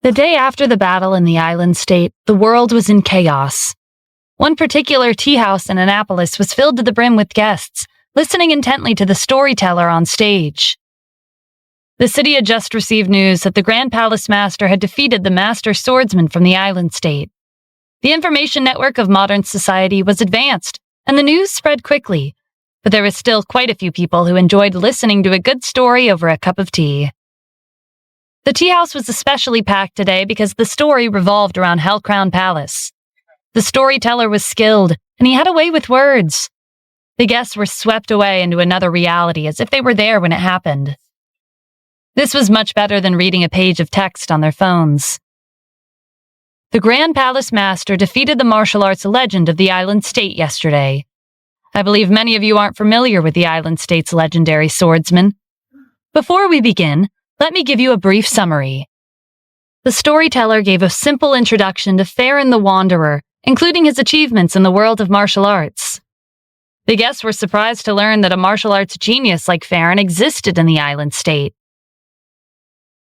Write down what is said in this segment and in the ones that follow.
The day after the battle in the island state, the world was in chaos. One particular tea house in Annapolis was filled to the brim with guests, listening intently to the storyteller on stage. The city had just received news that the Grand Palace Master had defeated the Master Swordsman from the island state. The information network of modern society was advanced, and the news spread quickly, but there was still quite a few people who enjoyed listening to a good story over a cup of tea. The tea house was especially packed today because the story revolved around Hellcrown Palace. The storyteller was skilled, and he had a way with words. The guests were swept away into another reality as if they were there when it happened. This was much better than reading a page of text on their phones. The Grand Palace Master defeated the martial arts legend of the island state yesterday. I believe many of you aren't familiar with the island state's legendary swordsman. Before we begin, let me give you a brief summary. The storyteller gave a simple introduction to Farron the Wanderer, including his achievements in the world of martial arts. The guests were surprised to learn that a martial arts genius like Farron existed in the island state.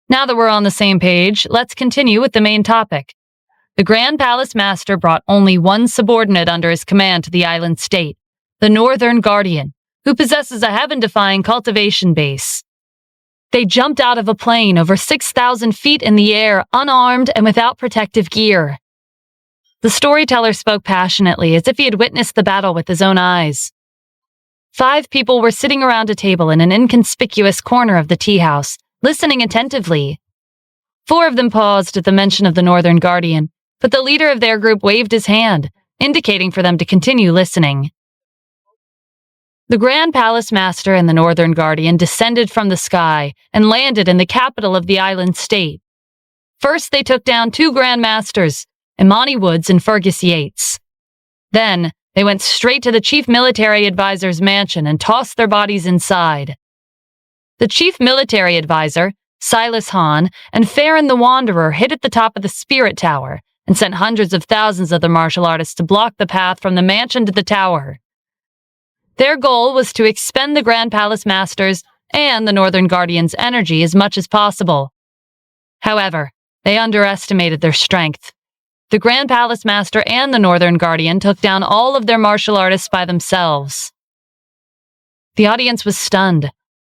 Now that we're on the same page, let's continue with the main topic. The Grand Palace Master brought only one subordinate under his command to the island state, the Northern Guardian, who possesses a heaven-defying cultivation base. They jumped out of a plane over 6,000 feet in the air, unarmed and without protective gear. The storyteller spoke passionately, as if he had witnessed the battle with his own eyes. 5 people were sitting around a table in an inconspicuous corner of the tea house, listening attentively. 4 of them paused at the mention of the Northern Guardian, but the leader of their group waved his hand, indicating for them to continue listening. The Grand Palace Master and the Northern Guardian descended from the sky and landed in the capital of the island state. First, they took down 2 Grand Masters, Imani Woods and Fergus Yates. Then, they went straight to the Chief Military Advisor's mansion and tossed their bodies inside. The Chief Military Advisor, Silas Hahn, and Farron the Wanderer hid at the top of the Spirit Tower and sent hundreds of thousands of the martial artists to block the path from the mansion to the tower. Their goal was to expend the Grand Palace Master's and the Northern Guardian's energy as much as possible. However, they underestimated their strength. The Grand Palace Master and the Northern Guardian took down all of their martial artists by themselves. The audience was stunned.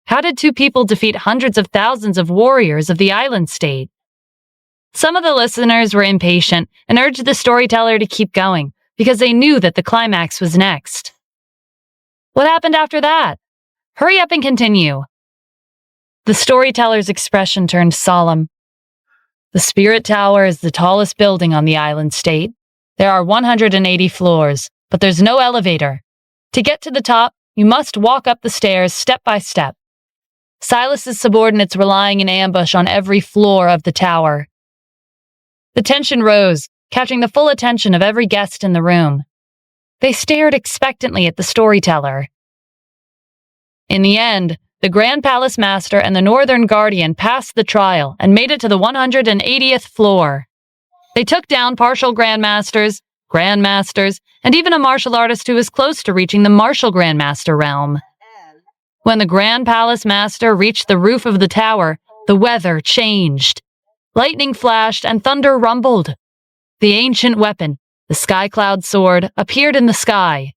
How did 2 people defeat hundreds of thousands of warriors of the island state? Some of the listeners were impatient and urged the storyteller to keep going because they knew that the climax was next. What happened after that? Hurry up and continue. The storyteller's expression turned solemn. The Spirit Tower is the tallest building on the island state. There are 180 floors, but there's no elevator. To get to the top, you must walk up the stairs step by step. Silas's subordinates were lying in ambush on every floor of the tower. The tension rose, catching the full attention of every guest in the room. They stared expectantly at the storyteller. In the end, the Grand Palace Master and the Northern Guardian passed the trial and made it to the 180th floor. They took down partial Grandmasters, Grandmasters, and even a martial artist who was close to reaching the Martial Grandmaster realm. When the Grand Palace Master reached the roof of the tower, the weather changed. Lightning flashed and thunder rumbled. The ancient weapon, the Sky Cloud Sword, appeared in the sky.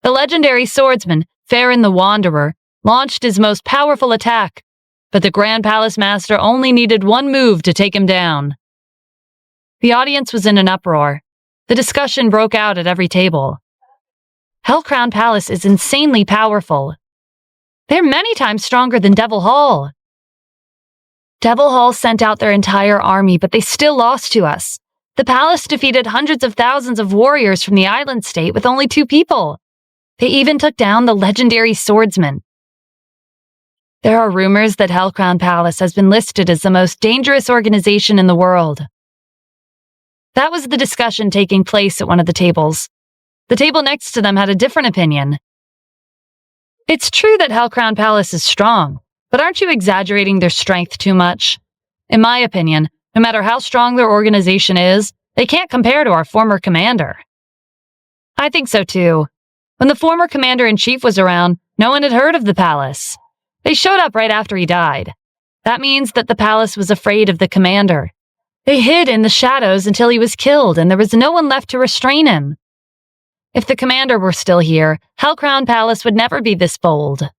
The legendary swordsman, Farron the Wanderer, launched his most powerful attack, but the Grand Palace Master only needed one move to take him down. The audience was in an uproar. The discussion broke out at every table. Hellcrown Palace is insanely powerful. They're many times stronger than Devil Hall. Devil Hall sent out their entire army, but they still lost to us. The palace defeated hundreds of thousands of warriors from the island state with only 2 people. They even took down the legendary swordsman. There are rumors that Hellcrown Palace has been listed as the most dangerous organization in the world. That was the discussion taking place at one of the tables. The table next to them had a different opinion. It's true that Hellcrown Palace is strong, but aren't you exaggerating their strength too much? In my opinion, no matter how strong their organization is, they can't compare to our former commander. I think so too. When the former commander-in-chief was around, no one had heard of the palace. They showed up right after he died. That means that the palace was afraid of the commander. They hid in the shadows until he was killed, and there was no one left to restrain him. If the commander were still here, Hellcrown Palace would never be this bold.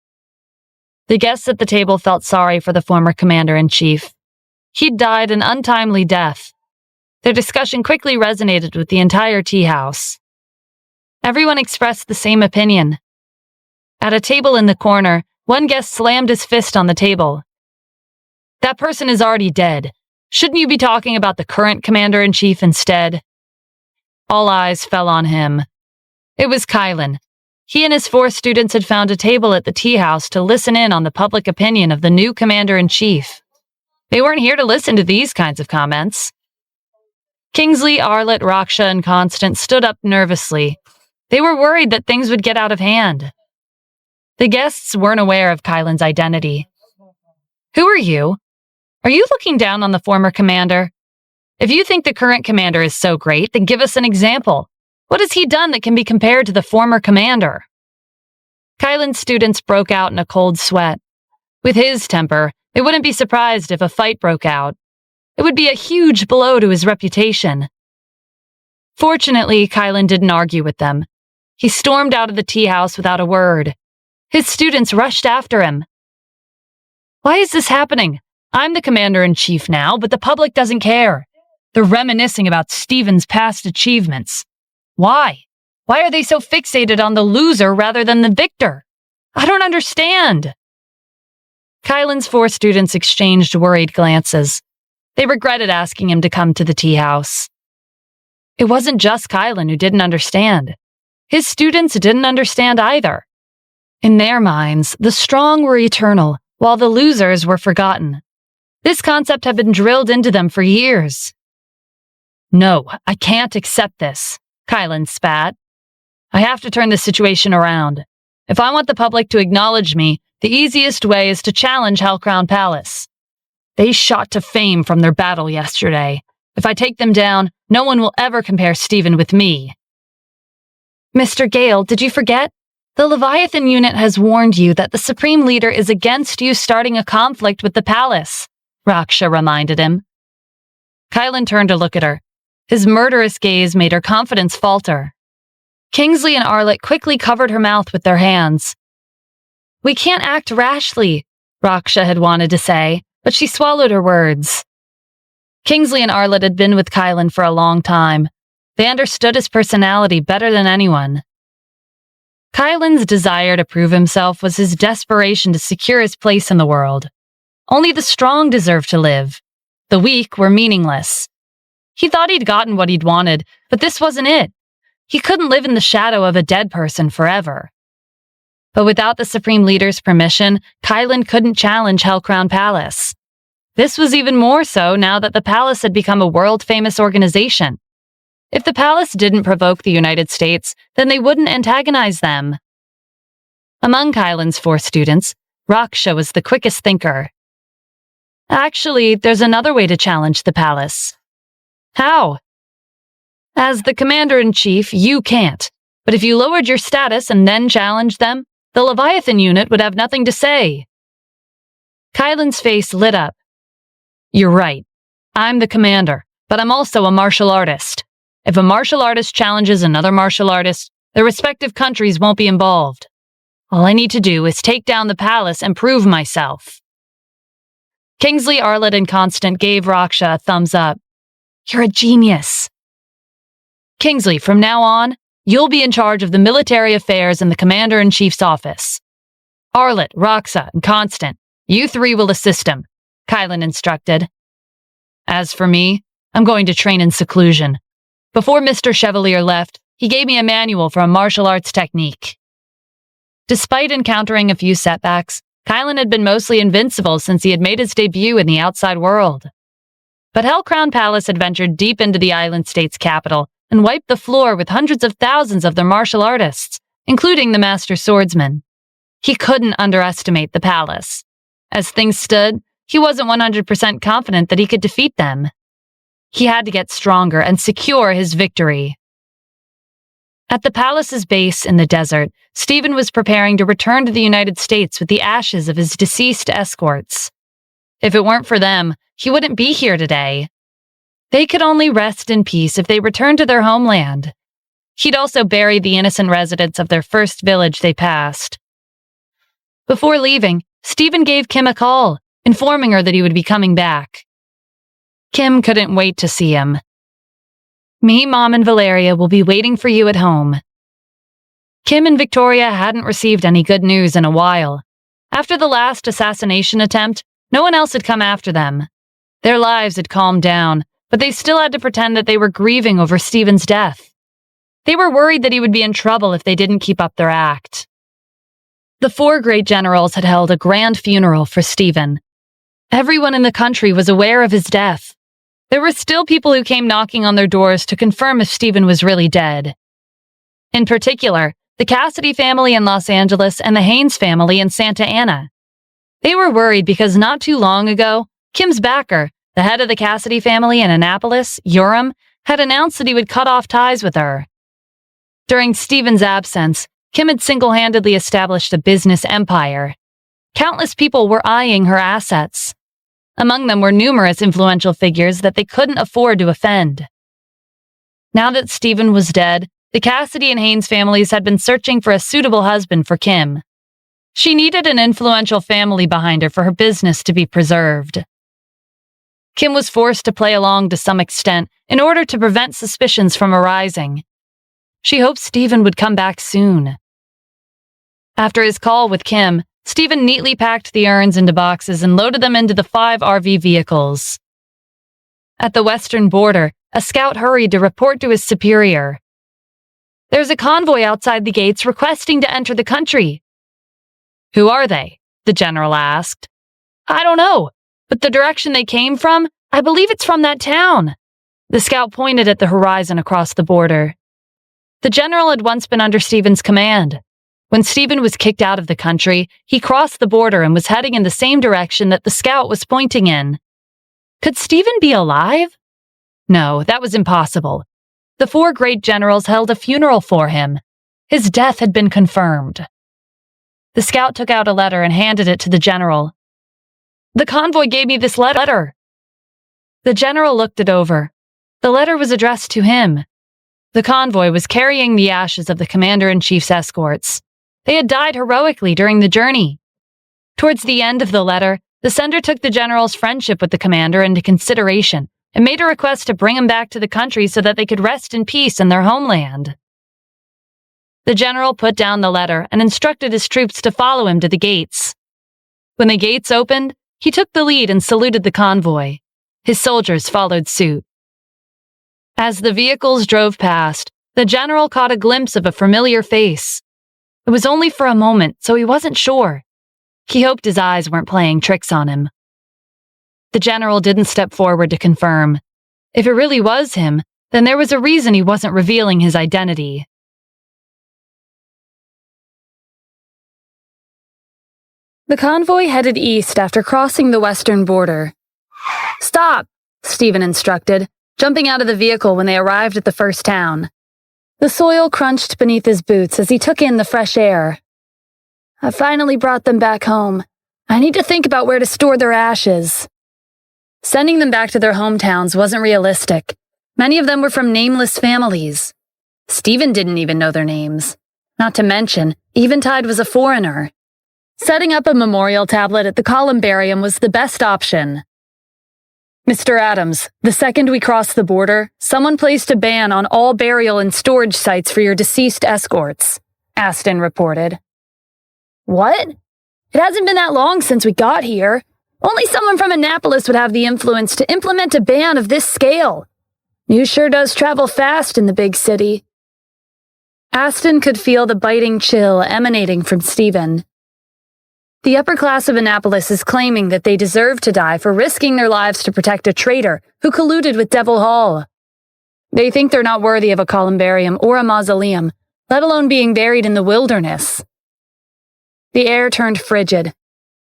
The guests at the table felt sorry for the former commander-in-chief. He'd died an untimely death. Their discussion quickly resonated with the entire tea house. Everyone expressed the same opinion. At a table in the corner, one guest slammed his fist on the table. "That person is already dead. Shouldn't you be talking about the current commander-in-chief instead?" All eyes fell on him. It was Kylan. He and his 4 students had found a table at the tea house to listen in on the public opinion of the new commander-in-chief. They weren't here to listen to these kinds of comments. Kingsley, Arlett, Raksha, and Constant stood up nervously. They were worried that things would get out of hand. The guests weren't aware of Kylan's identity. "Who are you? Are you looking down on the former commander? If you think the current commander is so great, then give us an example. What has he done that can be compared to the former commander?" Kylan's students broke out in a cold sweat. With his temper, they wouldn't be surprised if a fight broke out. It would be a huge blow to his reputation. Fortunately, Kylan didn't argue with them. He stormed out of the tea house without a word. His students rushed after him. "Why is this happening? I'm the commander-in-chief now, but the public doesn't care. They're reminiscing about Stephen's past achievements. Why? Why are they so fixated on the loser rather than the victor? I don't understand." Kylan's 4 students exchanged worried glances. They regretted asking him to come to the tea house. It wasn't just Kylan who didn't understand. His students didn't understand either. In their minds, the strong were eternal, while the losers were forgotten. This concept had been drilled into them for years. "No, I can't accept this," Kylan spat. "I have to turn this situation around. If I want the public to acknowledge me, the easiest way is to challenge Hellcrown Palace. They shot to fame from their battle yesterday. If I take them down, no one will ever compare Stephen with me." "Mr. Gale, did you forget? The Leviathan unit has warned you that the Supreme Leader is against you starting a conflict with the palace," Raksha reminded him. Kylan turned to look at her. His murderous gaze made her confidence falter. Kingsley and Arlett quickly covered her mouth with their hands. "We can't act rashly," Raksha had wanted to say, but she swallowed her words. Kingsley and Arlett had been with Kylan for a long time. They understood his personality better than anyone. Kylan's desire to prove himself was his desperation to secure his place in the world. Only the strong deserved to live. The weak were meaningless. He thought he'd gotten what he'd wanted, but this wasn't it. He couldn't live in the shadow of a dead person forever. But without the Supreme Leader's permission, Kylan couldn't challenge Hellcrown Palace. This was even more so now that the palace had become a world-famous organization. If the palace didn't provoke the United States, then they wouldn't antagonize them. Among Kylan's 4 students, Raksha was the quickest thinker. "Actually, there's another way to challenge the palace." "How?" "As the commander-in-chief, you can't. But if you lowered your status and then challenged them, the Leviathan unit would have nothing to say." Kylan's face lit up. "You're right. I'm the commander, but I'm also a martial artist. If a martial artist challenges another martial artist, their respective countries won't be involved. All I need to do is take down the palace and prove myself." Kingsley, Arlett, and Constant gave Raksha a thumbs up. "You're a genius." "Kingsley, from now on, you'll be in charge of the military affairs in the commander-in-chief's office. Arlett, Raksha, and Constant, you 3 will assist him," Kylan instructed. "As for me, I'm going to train in seclusion. Before Mr. Chevalier left, he gave me a manual for a martial arts technique." Despite encountering a few setbacks, Kylan had been mostly invincible since he had made his debut in the outside world. But Hellcrown Palace had ventured deep into the island state's capital and wiped the floor with hundreds of thousands of their martial artists, including the master swordsman. He couldn't underestimate the palace. As things stood, he wasn't 100% confident that he could defeat them. He had to get stronger and secure his victory. At the palace's base in the desert, Stephen was preparing to return to the United States with the ashes of his deceased escorts. If it weren't for them, he wouldn't be here today. They could only rest in peace if they returned to their homeland. He'd also bury the innocent residents of their first village they passed. Before leaving, Stephen gave Kim a call, informing her that he would be coming back. Kim couldn't wait to see him. "Me, Mom, and Valeria will be waiting for you at home." Kim and Victoria hadn't received any good news in a while. After the last assassination attempt, no one else had come after them. Their lives had calmed down, but they still had to pretend that they were grieving over Stephen's death. They were worried that he would be in trouble if they didn't keep up their act. The four great generals had held a grand funeral for Stephen. Everyone in the country was aware of his death. There were still people who came knocking on their doors to confirm if Stephen was really dead. In particular, the Cassidy family in Los Angeles and the Haynes family in Santa Ana. They were worried because not too long ago, Kim's backer, the head of the Cassidy family in Annapolis, Urim, had announced that he would cut off ties with her. During Stephen's absence, Kim had single-handedly established a business empire. Countless people were eyeing her assets. Among them were numerous influential figures that they couldn't afford to offend. Now that Stephen was dead, the Cassidy and Haynes families had been searching for a suitable husband for Kim. She needed an influential family behind her for her business to be preserved. Kim was forced to play along to some extent in order to prevent suspicions from arising. She hoped Stephen would come back soon. After his call with Kim, Stephen neatly packed the urns into boxes and loaded them into the 5 RV vehicles. At the western border, a scout hurried to report to his superior. "There's a convoy outside the gates requesting to enter the country." "Who are they?" the general asked. "I don't know, but the direction they came from, I believe it's from that town." The scout pointed at the horizon across the border. The general had once been under Stephen's command. When Stephen was kicked out of the country, he crossed the border and was heading in the same direction that the scout was pointing in. Could Stephen be alive? No, that was impossible. The 4 great generals held a funeral for him. His death had been confirmed. The scout took out a letter and handed it to the general. "The convoy gave me this letter." The general looked it over. The letter was addressed to him. The convoy was carrying the ashes of the commander-in-chief's escorts. They had died heroically during the journey. Towards the end of the letter, the sender took the general's friendship with the commander into consideration and made a request to bring him back to the country so that they could rest in peace in their homeland. The general put down the letter and instructed his troops to follow him to the gates. When the gates opened, he took the lead and saluted the convoy. His soldiers followed suit. As the vehicles drove past, the general caught a glimpse of a familiar face. It was only for a moment, so he wasn't sure. He hoped his eyes weren't playing tricks on him. The general didn't step forward to confirm. If it really was him, then there was a reason he wasn't revealing his identity. The convoy headed east after crossing the western border. "Stop," Stephen instructed, jumping out of the vehicle when they arrived at the first town. The soil crunched beneath his boots as he took in the fresh air. "I finally brought them back home. I need to think about where to store their ashes." Sending them back to their hometowns wasn't realistic. Many of them were from nameless families. Stephen didn't even know their names. Not to mention, Eventide was a foreigner. Setting up a memorial tablet at the columbarium was the best option. "Mr. Adams, the second we crossed the border, someone placed a ban on all burial and storage sites for your deceased escorts," Aston reported. "What? It hasn't been that long since we got here. Only someone from Annapolis would have the influence to implement a ban of this scale. News sure does travel fast in the big city." Aston could feel the biting chill emanating from Stephen. The upper class of Annapolis is claiming that they deserve to die for risking their lives to protect a traitor who colluded with Devil Hall. They think they're not worthy of a columbarium or a mausoleum, let alone being buried in the wilderness. The air turned frigid.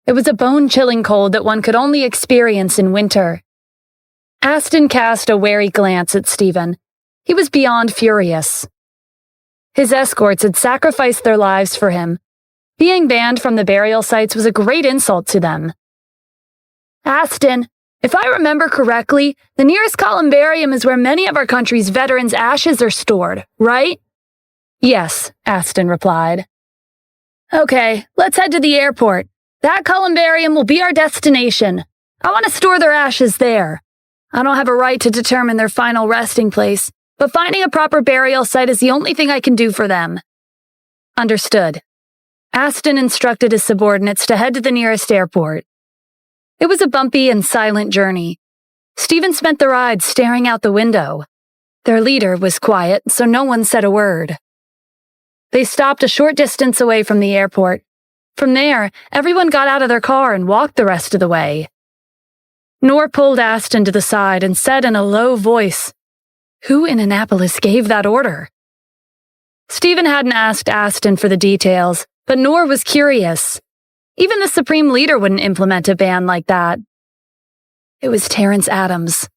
It was a bone-chilling cold that one could only experience in winter. Aston cast a wary glance at Stephen. He was beyond furious. His escorts had sacrificed their lives for him. Being banned from the burial sites was a great insult to them. "Aston, If I remember correctly, the nearest columbarium is where many of our country's veterans' ashes are stored, right? Yes, Aston replied. Okay, let's head to the airport. That columbarium will be our destination. I want to store their ashes there. I don't have a right to determine their final resting place, but finding a proper burial site is the only thing I can do for them. Understood. Aston instructed his subordinates to head to the nearest airport. It was a bumpy and silent journey. Stephen spent the ride staring out the window. Their leader was quiet, so no one said a word. They stopped a short distance away from the airport. From there, everyone got out of their car and walked the rest of the way. Noor pulled Aston to the side and said in a low voice, "Who in Annapolis gave that order?" Stephen hadn't asked Aston for the details, but Noor was curious. Even the Supreme Leader wouldn't implement a ban like that. It was Terrence Adams.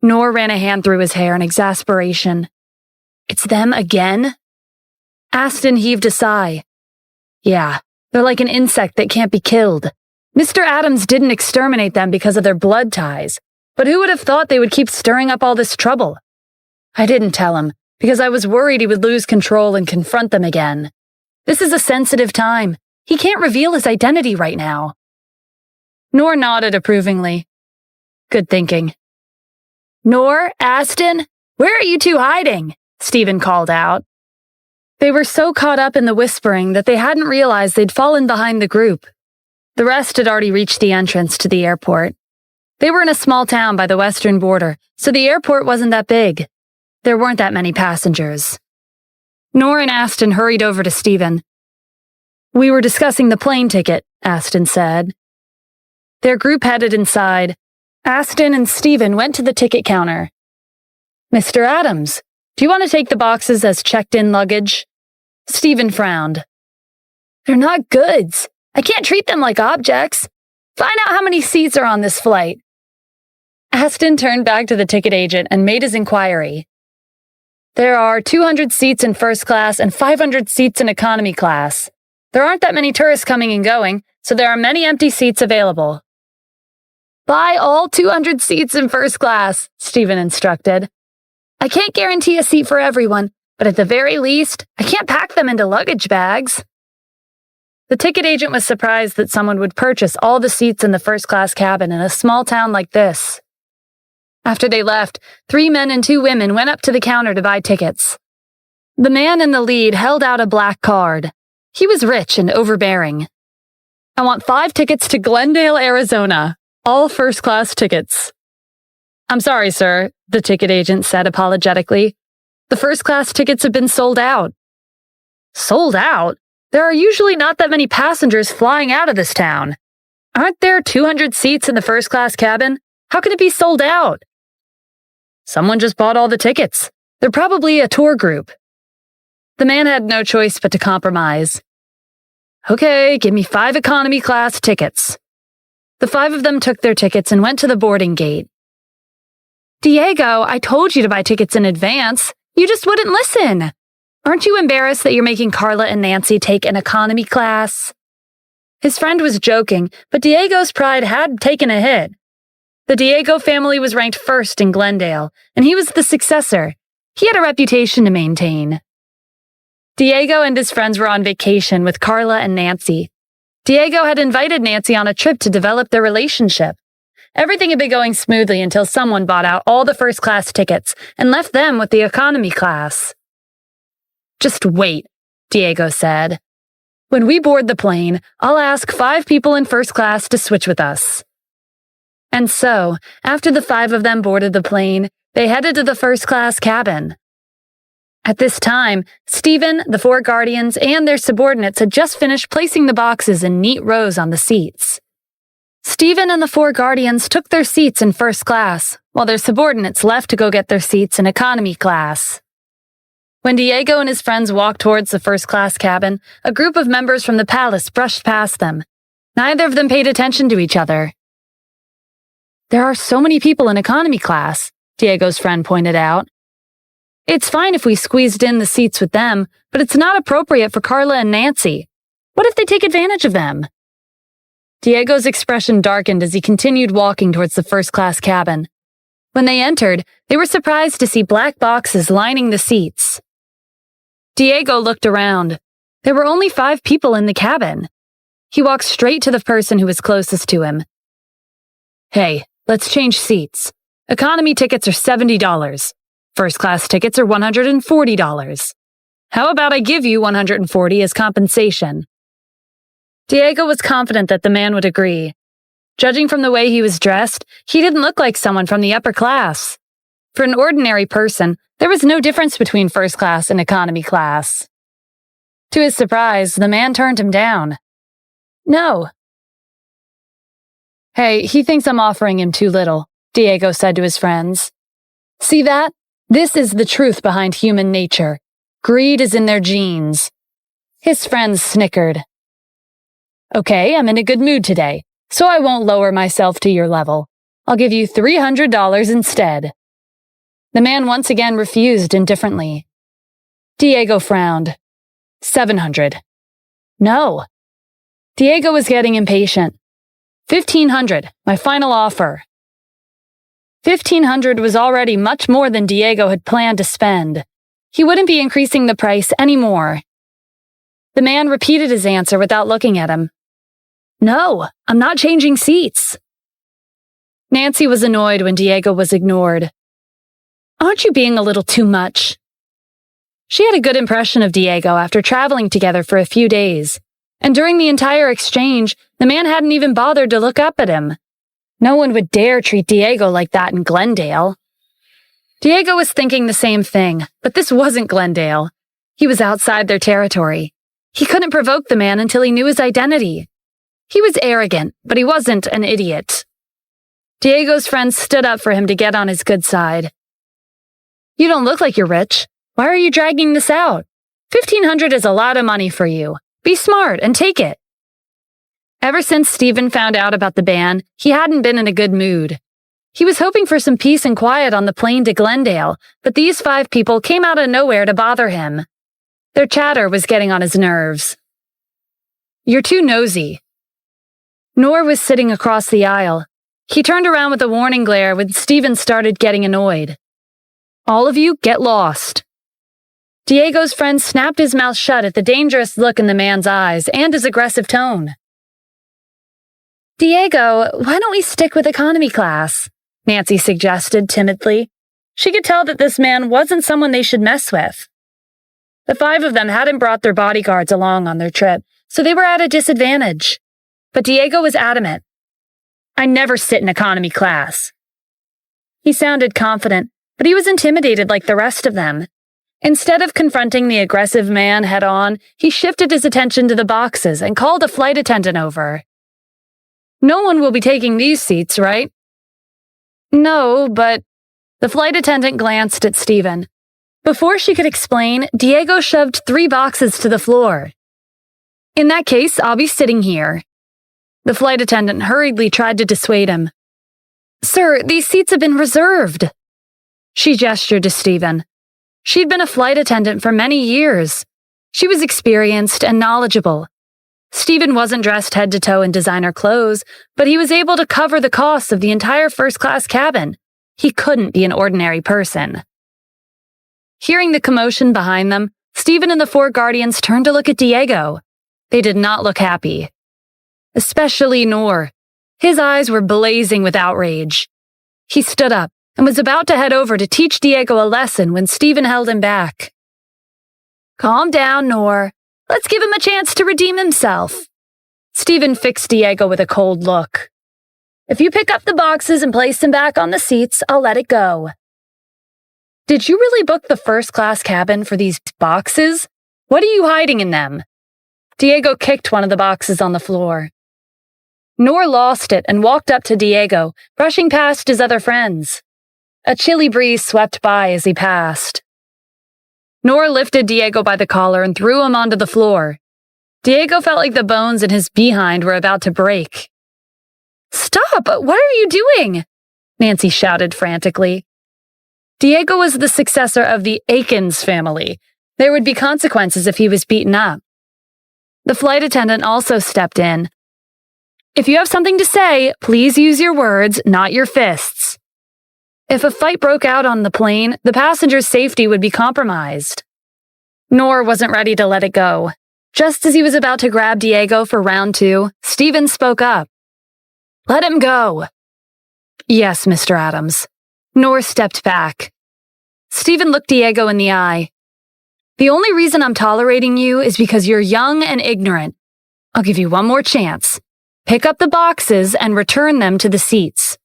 Noor ran a hand through his hair in exasperation. It's them again? Aston heaved a sigh. Yeah, they're like an insect that can't be killed. Mr. Adams didn't exterminate them because of their blood ties, but who would have thought they would keep stirring up all this trouble? I didn't tell him, because I was worried he would lose control and confront them again. This is a sensitive time. He can't reveal his identity right now. Noor nodded approvingly. Good thinking. Noor, Aston, where are you two hiding? Stephen called out. They were so caught up in the whispering that they hadn't realized they'd fallen behind the group. The rest had already reached the entrance to the airport. They were in a small town by the western border, so the airport wasn't that big. There weren't that many passengers. Noor and Aston hurried over to Stephen. We were discussing the plane ticket, Aston said. Their group headed inside. Aston and Stephen went to the ticket counter. Mr. Adams, do you want to take the boxes as checked-in luggage? Stephen frowned. They're not goods. I can't treat them like objects. Find out how many seats are on this flight. Aston turned back to the ticket agent and made his inquiry. There are 200 seats in first class and 500 seats in economy class. There aren't that many tourists coming and going, so there are many empty seats available. Buy all 200 seats in first class, Stephen instructed. I can't guarantee a seat for everyone, but at the very least, I can't pack them into luggage bags. The ticket agent was surprised that someone would purchase all the seats in the first-class cabin in a small town like this. After they left, 3 men and 2 women went up to the counter to buy tickets. The man in the lead held out a black card. He was rich and overbearing. I want 5 tickets to Glendale, Arizona. All first-class tickets. I'm sorry, sir, the ticket agent said apologetically. The first-class tickets have been sold out. Sold out? There are usually not that many passengers flying out of this town. Aren't there 200 seats in the first-class cabin? How can it be sold out? Someone just bought all the tickets. They're probably a tour group. The man had no choice but to compromise. Okay, give me 5 economy class tickets. The 5 of them took their tickets and went to the boarding gate. Diego, I told you to buy tickets in advance. You just wouldn't listen. Aren't you embarrassed that you're making Carla and Nancy take an economy class? His friend was joking, but Diego's pride had taken a hit. The Diego family was ranked first in Glendale, and he was the successor. He had a reputation to maintain. Diego and his friends were on vacation with Carla and Nancy. Diego had invited Nancy on a trip to develop their relationship. Everything had been going smoothly until someone bought out all the first-class tickets and left them with the economy class. Just wait, Diego said. When we board the plane, I'll ask 5 people in first class to switch with us. And so, after the 5 of them boarded the plane, they headed to the first-class cabin. At this time, Stephen, the 4 guardians, and their subordinates had just finished placing the boxes in neat rows on the seats. Stephen and the 4 guardians took their seats in first class, while their subordinates left to go get their seats in economy class. When Diego and his friends walked towards the first-class cabin, a group of members from the palace brushed past them. Neither of them paid attention to each other. There are so many people in economy class, Diego's friend pointed out. It's fine if we squeezed in the seats with them, but it's not appropriate for Carla and Nancy. What if they take advantage of them? Diego's expression darkened as he continued walking towards the first-class cabin. When they entered, they were surprised to see black boxes lining the seats. Diego looked around. There were only 5 people in the cabin. He walked straight to the person who was closest to him. "Hey, let's change seats. Economy tickets are $70. First-class tickets are $140. How about I give you $140 as compensation?" Diego was confident that the man would agree. Judging from the way he was dressed, he didn't look like someone from the upper class. For an ordinary person, there was no difference between first class and economy class. To his surprise, the man turned him down. "No." "Hey, he thinks I'm offering him too little," Diego said to his friends. "See that? This is the truth behind human nature. Greed is in their genes." His friends snickered. "Okay, I'm in a good mood today, so I won't lower myself to your level. I'll give you $300 instead." The man once again refused indifferently. Diego frowned. $700. "No." Diego was getting impatient. $1,500, my final offer. $1,500 was already much more than Diego had planned to spend. He wouldn't be increasing the price anymore. The man repeated his answer without looking at him. "No, I'm not changing seats." Nancy was annoyed when Diego was ignored. "Aren't you being a little too much?" She had a good impression of Diego after traveling together for a few days, and during the entire exchange, the man hadn't even bothered to look up at him. No one would dare treat Diego like that in Glendale. Diego was thinking the same thing, but this wasn't Glendale. He was outside their territory. He couldn't provoke the man until he knew his identity. He was arrogant, but he wasn't an idiot. Diego's friends stood up for him to get on his good side. "You don't look like you're rich. Why are you dragging this out? $1,500 is a lot of money for you. Be smart and take it." Ever since Stephen found out about the ban, he hadn't been in a good mood. He was hoping for some peace and quiet on the plane to Glendale, but these 5 people came out of nowhere to bother him. Their chatter was getting on his nerves. "You're too nosy." Noor was sitting across the aisle. He turned around with a warning glare when Stephen started getting annoyed. "All of you, get lost." Diego's friend snapped his mouth shut at the dangerous look in the man's eyes and his aggressive tone. "Diego, why don't we stick with economy class?" Nancy suggested timidly. She could tell that this man wasn't someone they should mess with. The 5 of them hadn't brought their bodyguards along on their trip, so they were at a disadvantage. But Diego was adamant. "I never sit in economy class." He sounded confident, but he was intimidated like the rest of them. Instead of confronting the aggressive man head-on, he shifted his attention to the boxes and called a flight attendant over. "No one will be taking these seats, right?" "No, but..." The flight attendant glanced at Stephen. Before she could explain, Diego shoved 3 boxes to the floor. "In that case, I'll be sitting here." The flight attendant hurriedly tried to dissuade him. "Sir, these seats have been reserved." She gestured to Stephen. She'd been a flight attendant for many years. She was experienced and knowledgeable. Stephen wasn't dressed head to toe in designer clothes, but he was able to cover the costs of the entire first-class cabin. He couldn't be an ordinary person. Hearing the commotion behind them, Stephen and the 4 guardians turned to look at Diego. They did not look happy. Especially Noor. His eyes were blazing with outrage. He stood up and was about to head over to teach Diego a lesson when Stephen held him back. "Calm down, Noor. Let's give him a chance to redeem himself." Stephen fixed Diego with a cold look. "If you pick up the boxes and place them back on the seats, I'll let it go." "Did you really book the first-class cabin for these boxes? What are you hiding in them?" Diego kicked one of the boxes on the floor. Noor lost it and walked up to Diego, brushing past his other friends. A chilly breeze swept by as he passed. Noor lifted Diego by the collar and threw him onto the floor. Diego felt like the bones in his behind were about to break. "Stop! What are you doing?" Nancy shouted frantically. Diego was the successor of the Akins family. There would be consequences if he was beaten up. The flight attendant also stepped in. If you have something to say, please use your words, not your fists. If a fight broke out on the plane, the passenger's safety would be compromised. Noor wasn't ready to let it go. Just as he was about to grab Diego for round 2, Stephen spoke up. Let him go. Yes, Mr. Adams. Noor stepped back. Stephen looked Diego in the eye. The only reason I'm tolerating you is because you're young and ignorant. I'll give you one more chance. Pick up the boxes and return them to the seats.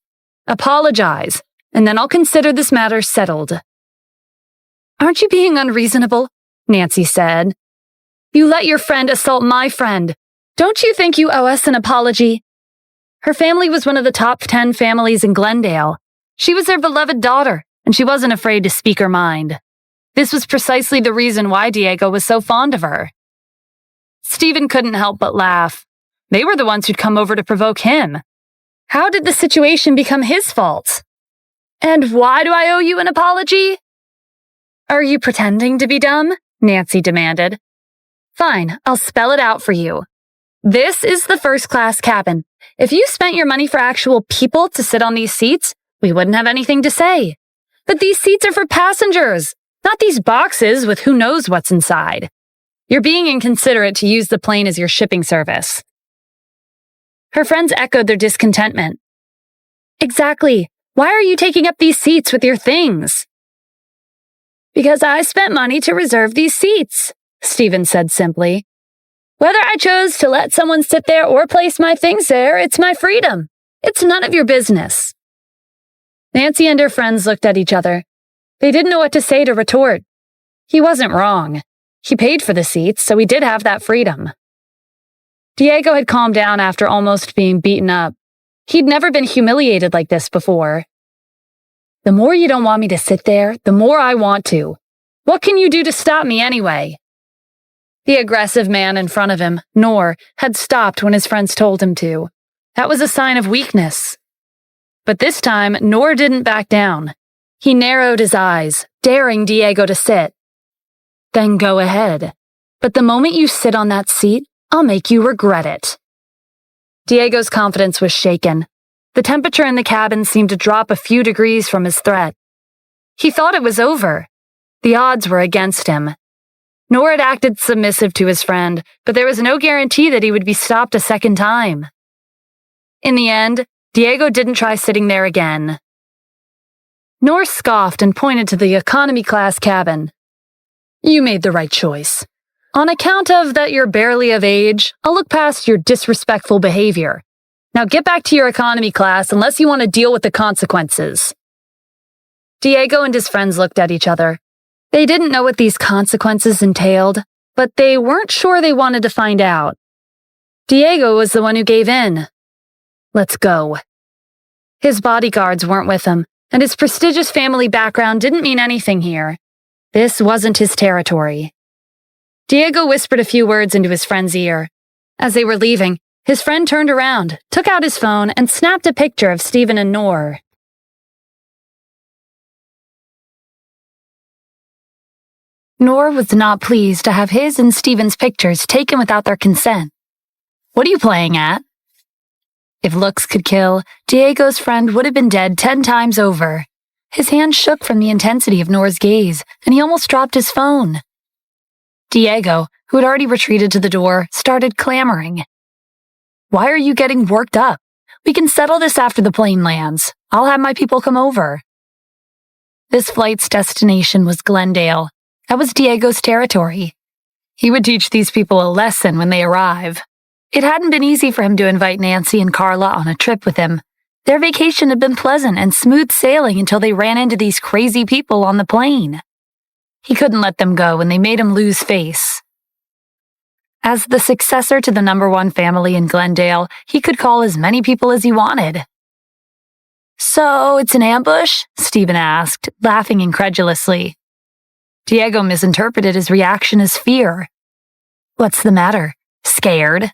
Apologize, and then I'll consider this matter settled. Aren't you being unreasonable? Nancy said. You let your friend assault my friend. Don't you think you owe us an apology? Her family was one of the top 10 families in Glendale. She was their beloved daughter, and she wasn't afraid to speak her mind. This was precisely the reason why Diego was so fond of her. Stephen couldn't help but laugh. They were the ones who'd come over to provoke him. How did the situation become his fault? And why do I owe you an apology? Are you pretending to be dumb? Nancy demanded. Fine, I'll spell it out for you. This is the first-class cabin. If you spent your money for actual people to sit on these seats, we wouldn't have anything to say. But these seats are for passengers, not these boxes with who knows what's inside. You're being inconsiderate to use the plane as your shipping service. Her friends echoed their discontentment. Exactly. Why are you taking up these seats with your things? Because I spent money to reserve these seats, Stephen said simply. Whether I chose to let someone sit there or place my things there, it's my freedom. It's none of your business. Nancy and her friends looked at each other. They didn't know what to say to retort. He wasn't wrong. He paid for the seats, so he did have that freedom. Diego had calmed down after almost being beaten up. He'd never been humiliated like this before. The more you don't want me to sit there, the more I want to. What can you do to stop me anyway? The aggressive man in front of him, Noor, had stopped when his friends told him to. That was a sign of weakness. But this time, Noor didn't back down. He narrowed his eyes, daring Diego to sit. Then go ahead. But the moment you sit on that seat, I'll make you regret it. Diego's confidence was shaken. The temperature in the cabin seemed to drop a few degrees from his threat. He thought it was over. The odds were against him. Noor had acted submissive to his friend, but there was no guarantee that he would be stopped a second time. In the end, Diego didn't try sitting there again. Noor scoffed and pointed to the economy-class cabin. You made the right choice. On account of that you're barely of age, I'll look past your disrespectful behavior. Now get back to your economy class unless you want to deal with the consequences. Diego and his friends looked at each other. They didn't know what these consequences entailed, but they weren't sure they wanted to find out. Diego was the one who gave in. Let's go. His bodyguards weren't with him, and his prestigious family background didn't mean anything here. This wasn't his territory. Diego whispered a few words into his friend's ear. As they were leaving, his friend turned around, took out his phone, and snapped a picture of Stephen and Noor. Noor was not pleased to have his and Stephen's pictures taken without their consent. What are you playing at? If looks could kill, Diego's friend would have been dead 10 times over. His hand shook from the intensity of Noor's gaze, and he almost dropped his phone. Diego, who had already retreated to the door, started clamoring. Why are you getting worked up? We can settle this after the plane lands. I'll have my people come over. This flight's destination was Glendale. That was Diego's territory. He would teach these people a lesson when they arrive. It hadn't been easy for him to invite Nancy and Carla on a trip with him. Their vacation had been pleasant and smooth sailing until they ran into these crazy people on the plane. He couldn't let them go, and they made him lose face. As the successor to the #1 family in Glendale, he could call as many people as he wanted. So, it's an ambush? Stephen asked, laughing incredulously. Diego misinterpreted his reaction as fear. What's the matter? Scared?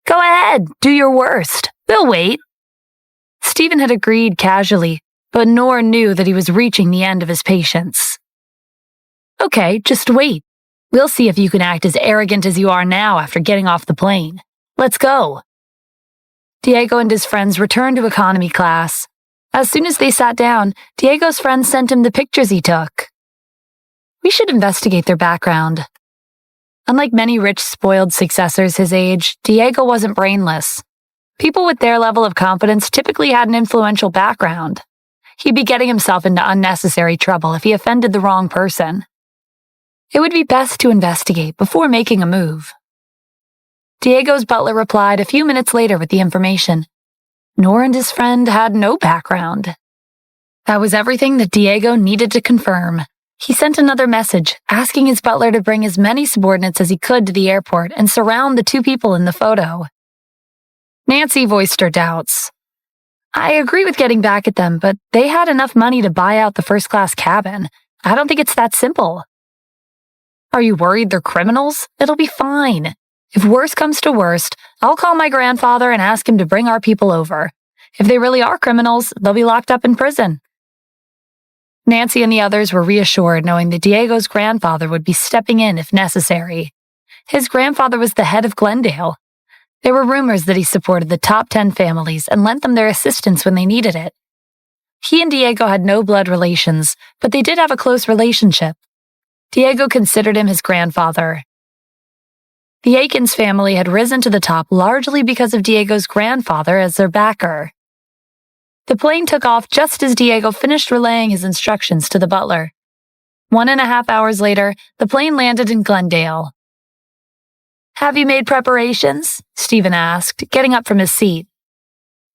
Go ahead, do your worst. We'll wait. Stephen had agreed casually, but Noor knew that he was reaching the end of his patience. Okay, just wait. We'll see if you can act as arrogant as you are now after getting off the plane. Let's go. Diego and his friends returned to economy class. As soon as they sat down, Diego's friends sent him the pictures he took. We should investigate their background. Unlike many rich, spoiled successors his age, Diego wasn't brainless. People with their level of confidence typically had an influential background. He'd be getting himself into unnecessary trouble if he offended the wrong person. It would be best to investigate before making a move. Diego's butler replied a few minutes later with the information. Nor and his friend had no background. That was everything that Diego needed to confirm. He sent another message, asking his butler to bring as many subordinates as he could to the airport and surround the two people in the photo. Nancy voiced her doubts. I agree with getting back at them, but they had enough money to buy out the first-class cabin. I don't think it's that simple. Are you worried they're criminals? It'll be fine. If worse comes to worst, I'll call my grandfather and ask him to bring our people over. If they really are criminals, they'll be locked up in prison. Nancy and the others were reassured knowing that Diego's grandfather would be stepping in if necessary. His grandfather was the head of Glendale. There were rumors that he supported the top 10 families and lent them their assistance when they needed it. He and Diego had no blood relations, but they did have a close relationship. Diego considered him his grandfather. The Aikens family had risen to the top largely because of Diego's grandfather as their backer. The plane took off just as Diego finished relaying his instructions to the butler. 1.5 hours later, the plane landed in Glendale. Have you made preparations? Stephen asked, getting up from his seat.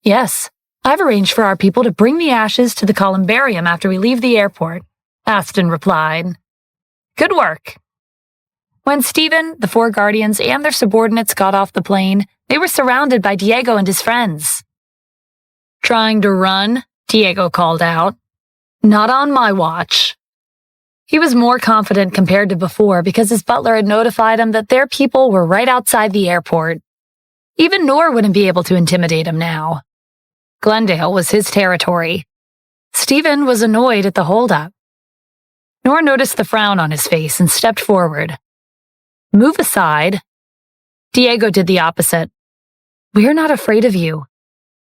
Yes, I've arranged for our people to bring the ashes to the columbarium after we leave the airport, Aston replied. Good work. When Stephen, the 4 guardians, and their subordinates got off the plane, they were surrounded by Diego and his friends. Trying to run? Diego called out. Not on my watch. He was more confident compared to before because his butler had notified him that their people were right outside the airport. Even Noor wouldn't be able to intimidate him now. Glendale was his territory. Stephen was annoyed at the holdup. Noor noticed the frown on his face and stepped forward. Move aside. Diego did the opposite. We're not afraid of you.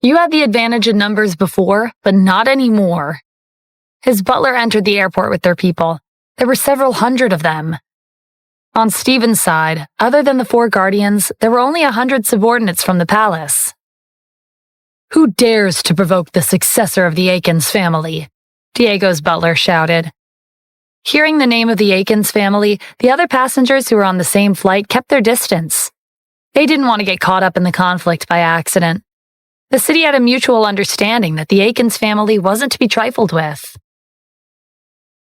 You had the advantage in numbers before, but not anymore. His butler entered the airport with their people. There were several hundred of them. On Stephen's side, other than the 4 guardians, there were only 100 subordinates from the palace. Who dares to provoke the successor of the Aikens family? Diego's butler shouted. Hearing the name of the Aikens family, the other passengers who were on the same flight kept their distance. They didn't want to get caught up in the conflict by accident. The city had a mutual understanding that the Aikens family wasn't to be trifled with.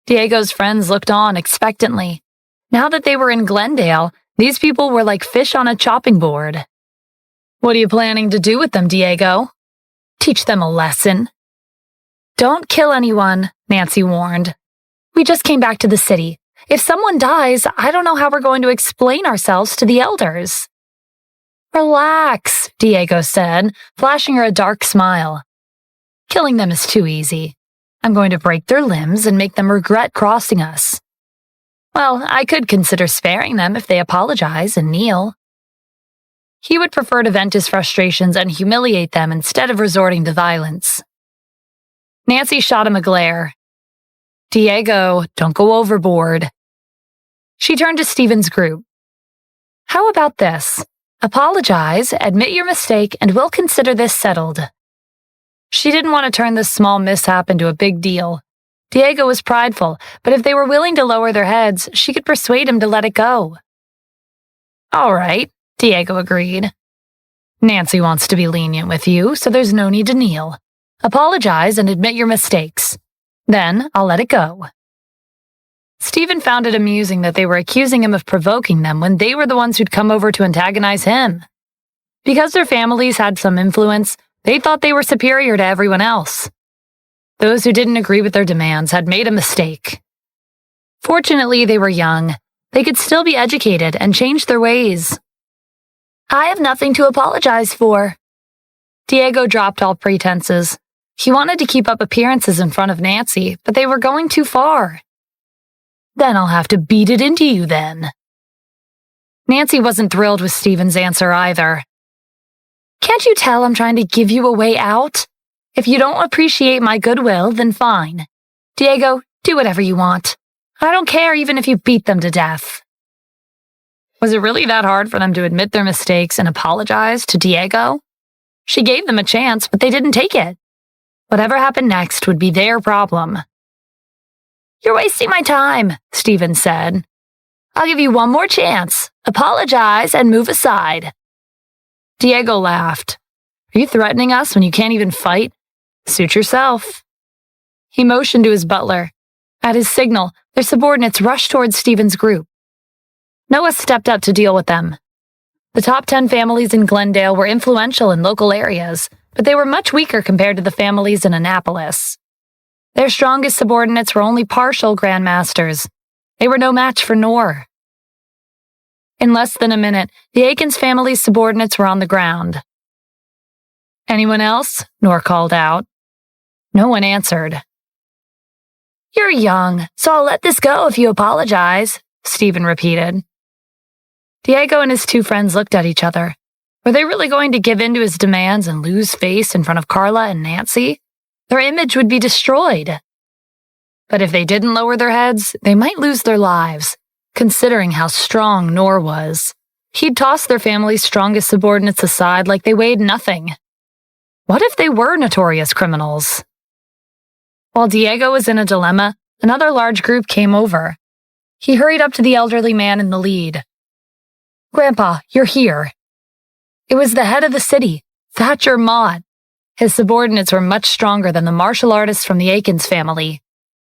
Diego's friends looked on expectantly. Now that they were in Glendale, these people were like fish on a chopping board. What are you planning to do with them, Diego? Teach them a lesson. Don't kill anyone, Nancy warned. We just came back to the city. If someone dies, I don't know how we're going to explain ourselves to the elders. Relax, Diego said, flashing her a dark smile. Killing them is too easy. I'm going to break their limbs and make them regret crossing us. Well, I could consider sparing them if they apologize and kneel. He would prefer to vent his frustrations and humiliate them instead of resorting to violence. Nancy shot him a glare. Diego, don't go overboard. She turned to Stephen's group. How about this? Apologize, admit your mistake, and we'll consider this settled. She didn't want to turn this small mishap into a big deal. Diego was prideful, but if they were willing to lower their heads, she could persuade him to let it go. All right, Diego agreed. Nancy wants to be lenient with you, so there's no need to kneel. Apologize and admit your mistakes. Then I'll let it go. Stephen found it amusing that they were accusing him of provoking them when they were the ones who'd come over to antagonize him. Because their families had some influence, they thought they were superior to everyone else. Those who didn't agree with their demands had made a mistake. Fortunately, they were young. They could still be educated and change their ways. I have nothing to apologize for. Diego dropped all pretenses. He wanted to keep up appearances in front of Nancy, but they were going too far. Then I'll have to beat it into you then. Nancy wasn't thrilled with Stephen's answer either. Can't you tell I'm trying to give you a way out? If you don't appreciate my goodwill, then fine. Diego, do whatever you want. I don't care even if you beat them to death." Was it really that hard for them to admit their mistakes and apologize to Diego? She gave them a chance, but they didn't take it. Whatever happened next would be their problem. "You're wasting my time," Stephen said. "I'll give you one more chance. Apologize and move aside." Diego laughed. "Are you threatening us when you can't even fight? Suit yourself." He motioned to his butler. At his signal, their subordinates rushed towards Stephen's group. Noah stepped up to deal with them. The top 10 families in Glendale were influential in local areas, but they were much weaker compared to the families in Annapolis. Their strongest subordinates were only partial grandmasters. They were no match for Noor. In less than a minute, the Akins family's subordinates were on the ground. "Anyone else?" Noor called out. No one answered. "You're young, so I'll let this go if you apologize," Stephen repeated. Diego and his two friends looked at each other. Were they really going to give in to his demands and lose face in front of Carla and Nancy? Their image would be destroyed. But if they didn't lower their heads, they might lose their lives, considering how strong Noor was. He'd toss their family's strongest subordinates aside like they weighed nothing. What if they were notorious criminals? While Diego was in a dilemma, another large group came over. He hurried up to the elderly man in the lead. "Grandpa, you're here." It was the head of the city, Thatcher Mott. His subordinates were much stronger than the martial artists from the Akins family.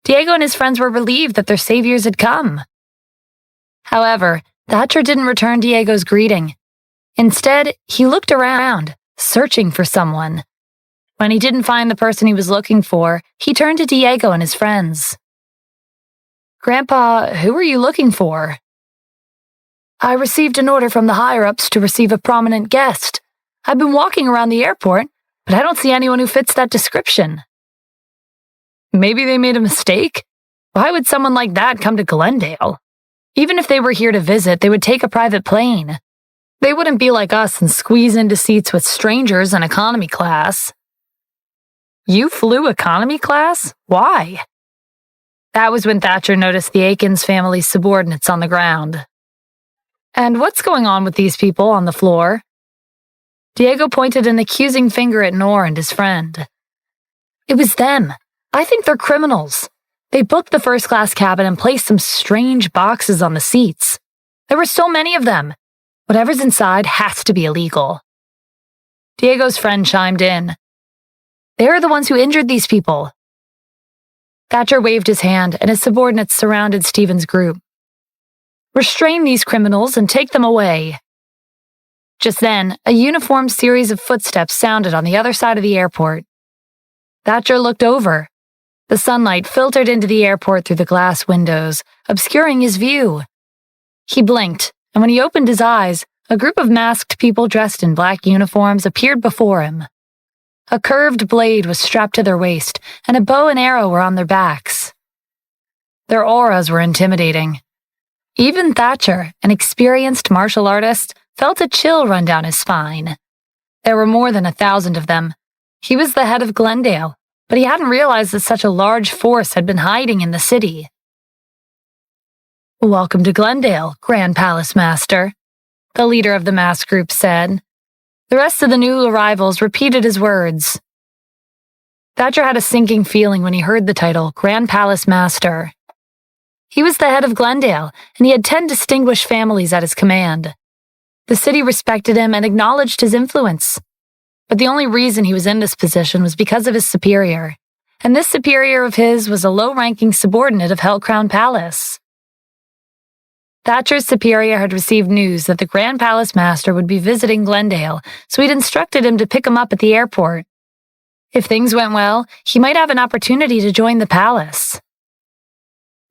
Diego and his friends were relieved that their saviors had come. However, Thatcher didn't return Diego's greeting. Instead, he looked around, searching for someone. When he didn't find the person he was looking for, he turned to Diego and his friends. "Grandpa, who are you looking for?" "I received an order from the higher-ups to receive a prominent guest. I've been walking around the airport, but I don't see anyone who fits that description." Maybe they made a mistake? Why would someone like that come to Glendale? Even if they were here to visit, they would take a private plane. They wouldn't be like us and squeeze into seats with strangers in economy class. "You flew economy class? Why?" That was when Thatcher noticed the Akins family's subordinates on the ground. "And what's going on with these people on the floor?" Diego pointed an accusing finger at Noor and his friend. "It was them. I think they're criminals. They booked the first-class cabin and placed some strange boxes on the seats. There were so many of them. Whatever's inside has to be illegal." Diego's friend chimed in. "They're the ones who injured these people." Thatcher waved his hand, and his subordinates surrounded Stephen's group. "Restrain these criminals and take them away." Just then, a uniformed series of footsteps sounded on the other side of the airport. Thatcher looked over. The sunlight filtered into the airport through the glass windows, obscuring his view. He blinked, and when he opened his eyes, a group of masked people dressed in black uniforms appeared before him. A curved blade was strapped to their waist, and a bow and arrow were on their backs. Their auras were intimidating. Even Thatcher, an experienced martial artist, felt a chill run down his spine. There were more than 1,000 of them. He was the head of Glendale, but he hadn't realized that such a large force had been hiding in the city. "Welcome to Glendale, Grand Palace Master," the leader of the masked group said. The rest of the new arrivals repeated his words. Thatcher had a sinking feeling when he heard the title Grand Palace Master. He was the head of Glendale, and he had 10 distinguished families at his command. The city respected him and acknowledged his influence. But the only reason he was in this position was because of his superior, and this superior of his was a low-ranking subordinate of Hellcrown Palace. Thatcher's superior had received news that the Grand Palace Master would be visiting Glendale, so he'd instructed him to pick him up at the airport. If things went well, he might have an opportunity to join the palace.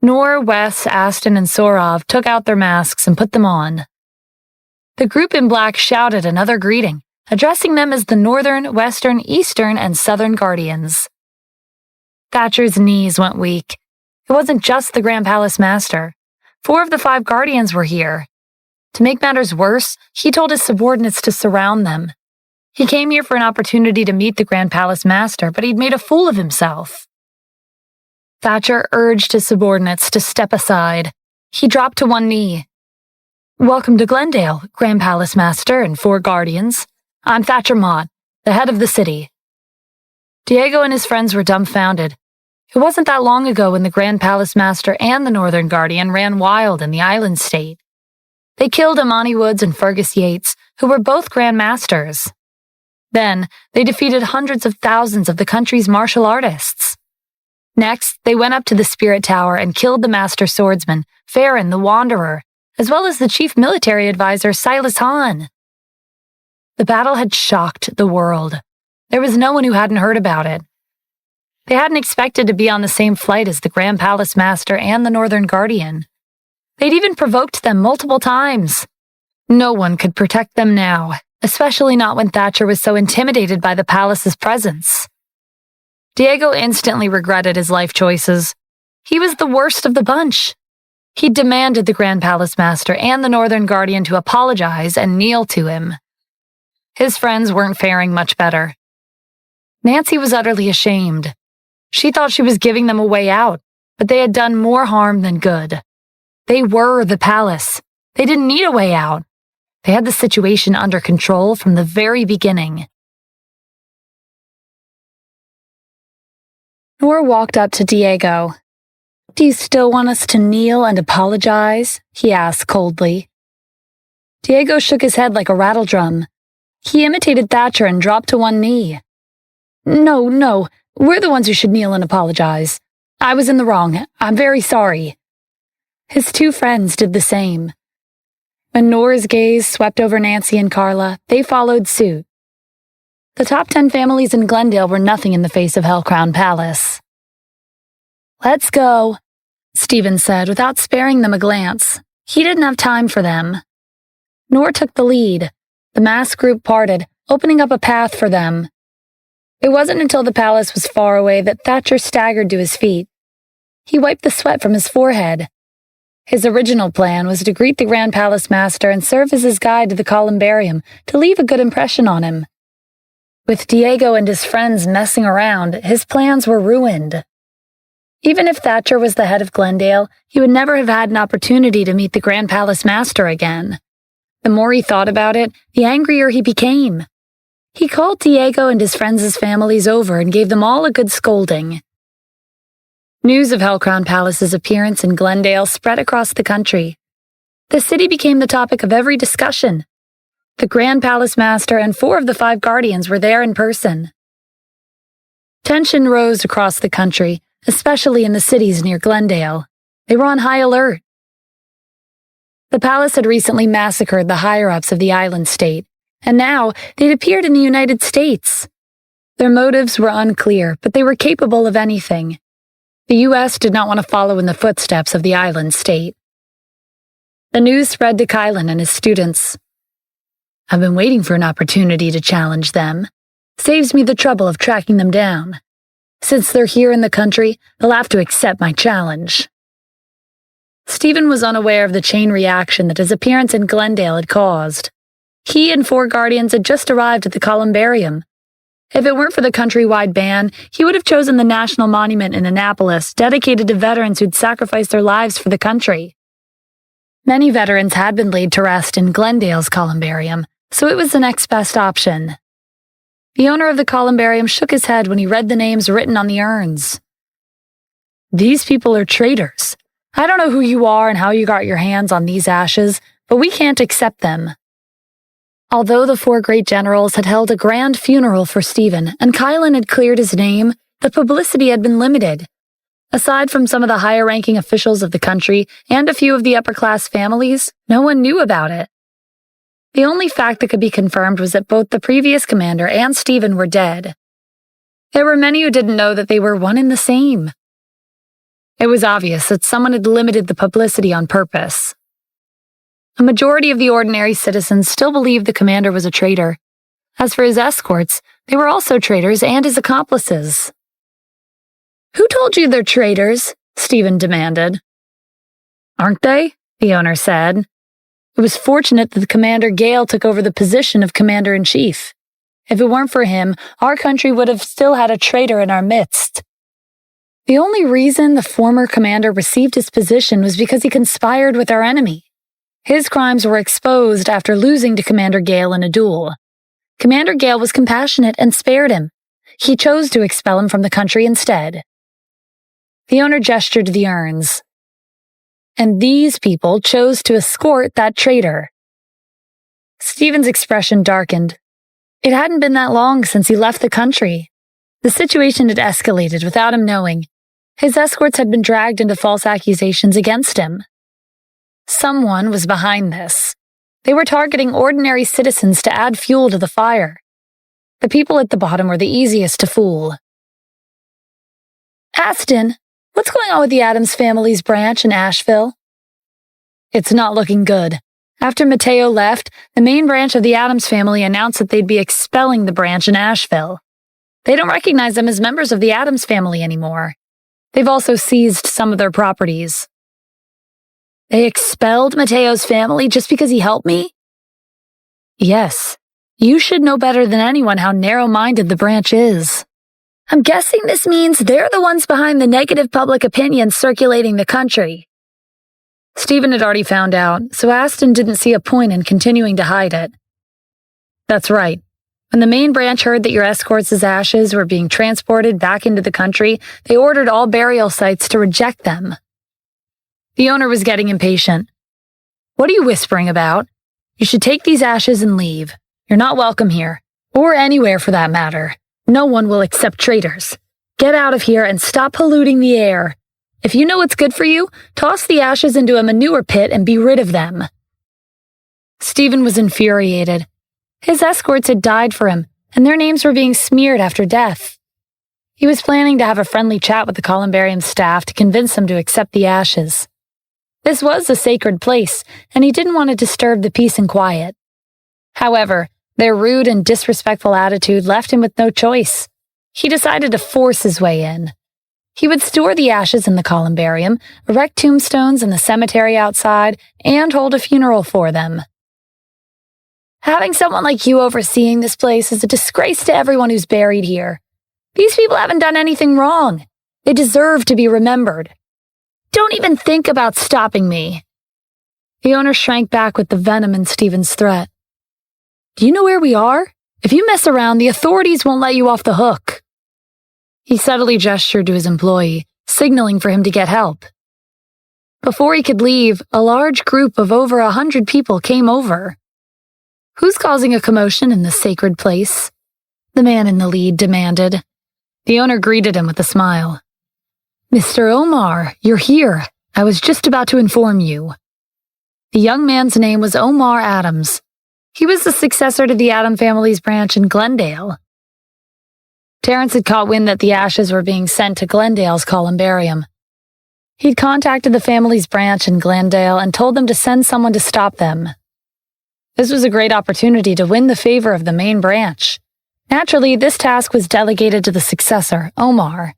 Noor, Wes, Aston, and Sorov took out their masks and put them on. The group in black shouted another greeting, addressing them as the Northern, Western, Eastern, and Southern Guardians. Thatcher's knees went weak. It wasn't just the Grand Palace Master. 4 of the 5 Guardians were here. To make matters worse, he told his subordinates to surround them. He came here for an opportunity to meet the Grand Palace Master, but he'd made a fool of himself. Thatcher urged his subordinates to step aside. He dropped to one knee. "Welcome to Glendale, Grand Palace Master and 4 guardians. I'm Thatcher Mott, the head of the city." Diego and his friends were dumbfounded. It wasn't that long ago when the Grand Palace Master and the Northern Guardian ran wild in the island state. They killed Amani Woods and Fergus Yates, who were both Grand Masters. Then, they defeated hundreds of thousands of the country's martial artists. Next, they went up to the Spirit Tower and killed the Master Swordsman, Farron the Wanderer, as well as the Chief Military Advisor Silas Hahn. The battle had shocked the world. There was no one who hadn't heard about it. They hadn't expected to be on the same flight as the Grand Palace Master and the Northern Guardian. They'd even provoked them multiple times. No one could protect them now, especially not when Thatcher was so intimidated by the palace's presence. Diego instantly regretted his life choices. He was the worst of the bunch. He demanded the Grand Palace Master and the Northern Guardian to apologize and kneel to him. His friends weren't faring much better. Nancy was utterly ashamed. She thought she was giving them a way out, but they had done more harm than good. They were the palace. They didn't need a way out. They had the situation under control from the very beginning. Nor walked up to Diego. "Do you still want us to kneel and apologize?" he asked coldly. Diego shook his head like a rattledrum. He imitated Thatcher and dropped to one knee. No, we're the ones who should kneel and apologize. I was in the wrong. I'm very sorry." His 2 friends did the same. When Nora's gaze swept over Nancy and Carla, they followed suit. The top 10 families in Glendale were nothing in the face of Hellcrown Palace. "Let's go," Stephen said without sparing them a glance. He didn't have time for them. Nora took the lead. The mass group parted, opening up a path for them. It wasn't until the palace was far away that Thatcher staggered to his feet. He wiped the sweat from his forehead. His original plan was to greet the Grand Palace Master and serve as his guide to the columbarium to leave a good impression on him. With Diego and his friends messing around, his plans were ruined. Even if Thatcher was the head of Glendale, he would never have had an opportunity to meet the Grand Palace Master again. The more he thought about it, the angrier he became. He called Diego and his friends' families over and gave them all a good scolding. News of Hellcrown Palace's appearance in Glendale spread across the country. The city became the topic of every discussion. The Grand Palace Master and 4 of the 5 guardians were there in person. Tension rose across the country, especially in the cities near Glendale. They were on high alert. The palace had recently massacred the higher-ups of the island state, and now they'd appeared in the United States. Their motives were unclear, but they were capable of anything. The U.S. did not want to follow in the footsteps of the island state. The news spread to Kylan and his students. "I've been waiting for an opportunity to challenge them. Saves me the trouble of tracking them down. Since they're here in the country, they'll have to accept my challenge." Stephen was unaware of the chain reaction that his appearance in Glendale had caused. He and 4 guardians had just arrived at the columbarium. If it weren't for the countrywide ban, he would have chosen the National Monument in Annapolis, dedicated to veterans who'd sacrificed their lives for the country. Many veterans had been laid to rest in Glendale's columbarium, so it was the next best option. The owner of the columbarium shook his head when he read the names written on the urns. "These people are traitors. I don't know who you are and how you got your hands on these ashes, but we can't accept them." Although the 4 great generals had held a grand funeral for Stephen and Kylan had cleared his name, the publicity had been limited. Aside from some of the higher-ranking officials of the country and a few of the upper-class families, no one knew about it. The only fact that could be confirmed was that both the previous commander and Stephen were dead. There were many who didn't know that they were one and the same. It was obvious that someone had limited the publicity on purpose. A majority of the ordinary citizens still believed the commander was a traitor. As for his escorts, they were also traitors and his accomplices. "Who told you they're traitors?" Stephen demanded. "Aren't they?" the owner said. It was fortunate that the Commander Gale took over the position of Commander-in-Chief. If it weren't for him, our country would have still had a traitor in our midst. The only reason the former commander received his position was because he conspired with our enemy. His crimes were exposed after losing to Commander Gale in a duel. Commander Gale was compassionate and spared him. He chose to expel him from the country instead. The owner gestured to the urns. And these people chose to escort that traitor. Stephen's expression darkened. It hadn't been that long since he left the country. The situation had escalated without him knowing. His escorts had been dragged into false accusations against him. Someone was behind this. They were targeting ordinary citizens to add fuel to the fire. The people at the bottom were the easiest to fool. Aston, what's going on with the Addams family's branch in Asheville? It's not looking good. After Mateo left, the main branch of the Addams family announced that they'd be expelling the branch in Asheville. They don't recognize them as members of the Addams family anymore. They've also seized some of their properties. They expelled Mateo's family just because he helped me? Yes. You should know better than anyone how narrow-minded the branch is. I'm guessing this means they're the ones behind the negative public opinion circulating the country. Stephen had already found out, so Aston didn't see a point in continuing to hide it. That's right. When the main branch heard that your escorts' ashes were being transported back into the country, they ordered all burial sites to reject them. The owner was getting impatient. What are you whispering about? You should take these ashes and leave. You're not welcome here, or anywhere for that matter. No one will accept traitors. Get out of here and stop polluting the air. If you know what's good for you, toss the ashes into a manure pit and be rid of them. Stephen was infuriated. His escorts had died for him, and their names were being smeared after death. He was planning to have a friendly chat with the columbarium staff to convince them to accept the ashes. This was a sacred place, and he didn't want to disturb the peace and quiet. However, their rude and disrespectful attitude left him with no choice. He decided to force his way in. He would store the ashes in the columbarium, erect tombstones in the cemetery outside, and hold a funeral for them. Having someone like you overseeing this place is a disgrace to everyone who's buried here. These people haven't done anything wrong. They deserve to be remembered. Don't even think about stopping me. The owner shrank back with the venom in Stephen's threat. Do you know where we are? If you mess around, the authorities won't let you off the hook. He subtly gestured to his employee, signaling for him to get help. Before he could leave, a large group of over 100 people came over. Who's causing a commotion in this sacred place? The man in the lead demanded. The owner greeted him with a smile. Mr. Omar, you're here. I was just about to inform you. The young man's name was Omar Adams. He was the successor to the Adam family's branch in Glendale. Terrence had caught wind that the ashes were being sent to Glendale's columbarium. He'd contacted the family's branch in Glendale and told them to send someone to stop them. This was a great opportunity to win the favor of the main branch. Naturally, this task was delegated to the successor, Omar.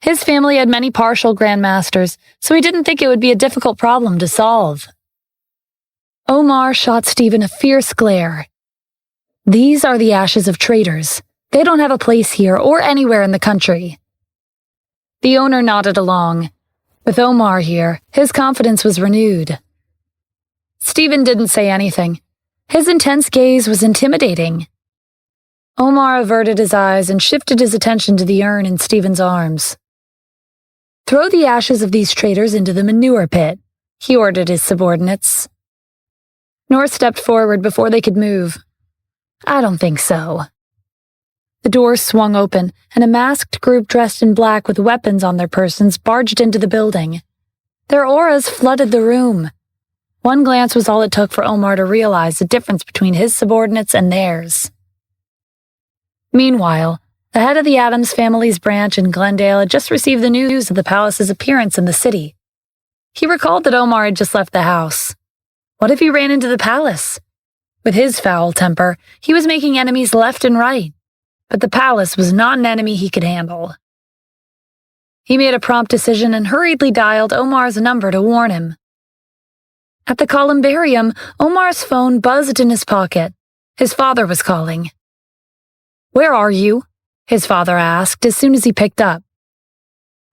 His family had many partial grandmasters, so he didn't think it would be a difficult problem to solve. Omar shot Stephen a fierce glare. These are the ashes of traitors. They don't have a place here or anywhere in the country. The owner nodded along. With Omar here, his confidence was renewed. Stephen didn't say anything. His intense gaze was intimidating. Omar averted his eyes and shifted his attention to the urn in Stephen's arms. Throw the ashes of these traitors into the manure pit, he ordered his subordinates. North stepped forward before they could move. I don't think so. The doors swung open, and a masked group dressed in black with weapons on their persons barged into the building. Their auras flooded the room. One glance was all it took for Omar to realize the difference between his subordinates and theirs. Meanwhile, the head of the Addams family's branch in Glendale had just received the news of the palace's appearance in the city. He recalled that Omar had just left the house. What if he ran into the palace? With his foul temper, he was making enemies left and right, but the palace was not an enemy he could handle. He made a prompt decision and hurriedly dialed Omar's number to warn him. At the columbarium, Omar's phone buzzed in his pocket. His father was calling. "Where are you?" his father asked as soon as he picked up.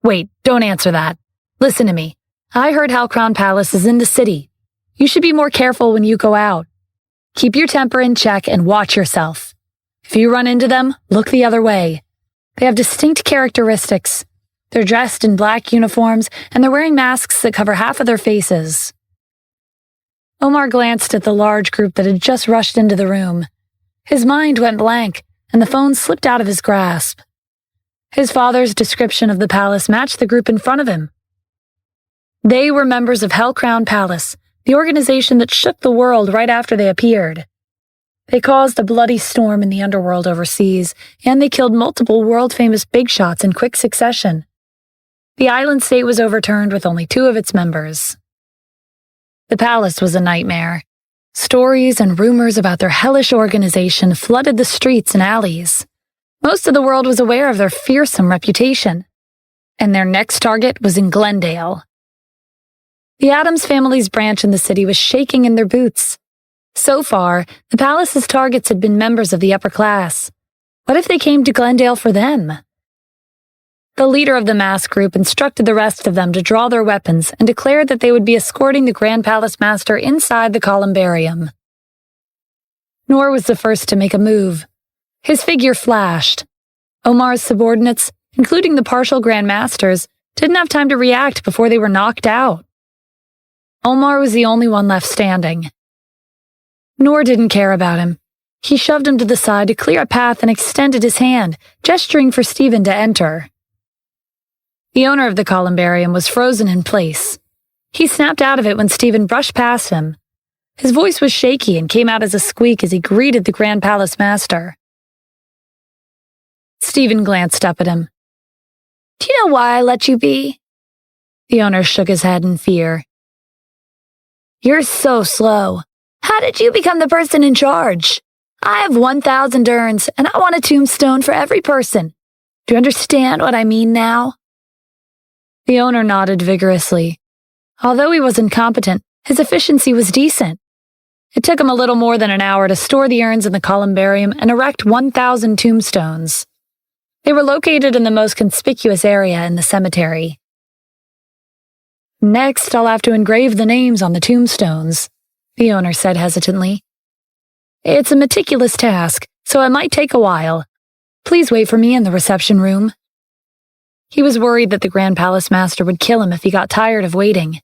"Wait, don't answer that. Listen to me. I heard Hellcrown Palace is in the city. You should be more careful when you go out. Keep your temper in check and watch yourself. If you run into them, look the other way. They have distinct characteristics. They're dressed in black uniforms, and they're wearing masks that cover half of their faces." Omar glanced at the large group that had just rushed into the room. His mind went blank, and the phone slipped out of his grasp. His father's description of the palace matched the group in front of him. They were members of Hellcrown Palace, the organization that shook the world right after they appeared. They caused a bloody storm in the underworld overseas, and they killed multiple world-famous big shots in quick succession. The island state was overturned with only 2 of its members. The palace was a nightmare. Stories and rumors about their hellish organization flooded the streets and alleys. Most of the world was aware of their fearsome reputation, and their next target was in Glendale. The Addams family's branch in the city was shaking in their boots. So far, the palace's targets had been members of the upper class. What if they came to Glendale for them? The leader of the masked group instructed the rest of them to draw their weapons and declared that they would be escorting the Grand Palace Master inside the columbarium. Noor was the first to make a move. His figure flashed. Omar's subordinates, including the partial Grand Masters, didn't have time to react before they were knocked out. Omar was the only one left standing. Noor didn't care about him. He shoved him to the side to clear a path and extended his hand, gesturing for Stephen to enter. The owner of the columbarium was frozen in place. He snapped out of it when Stephen brushed past him. His voice was shaky and came out as a squeak as he greeted the Grand Palace Master. Stephen glanced up at him. "Do you know why I let you be?" The owner shook his head in fear. "You're so slow. How did you become the person in charge? I have 1,000 urns, and I want a tombstone for every person. Do you understand what I mean now?" The owner nodded vigorously. Although he was incompetent, his efficiency was decent. It took him a little more than an hour to store the urns in the columbarium and erect 1,000 tombstones. They were located in the most conspicuous area in the cemetery. "Next, I'll have to engrave the names on the tombstones," the owner said hesitantly. "It's a meticulous task, so it might take a while. Please wait for me in the reception room." He was worried that the Grand Palace Master would kill him if he got tired of waiting.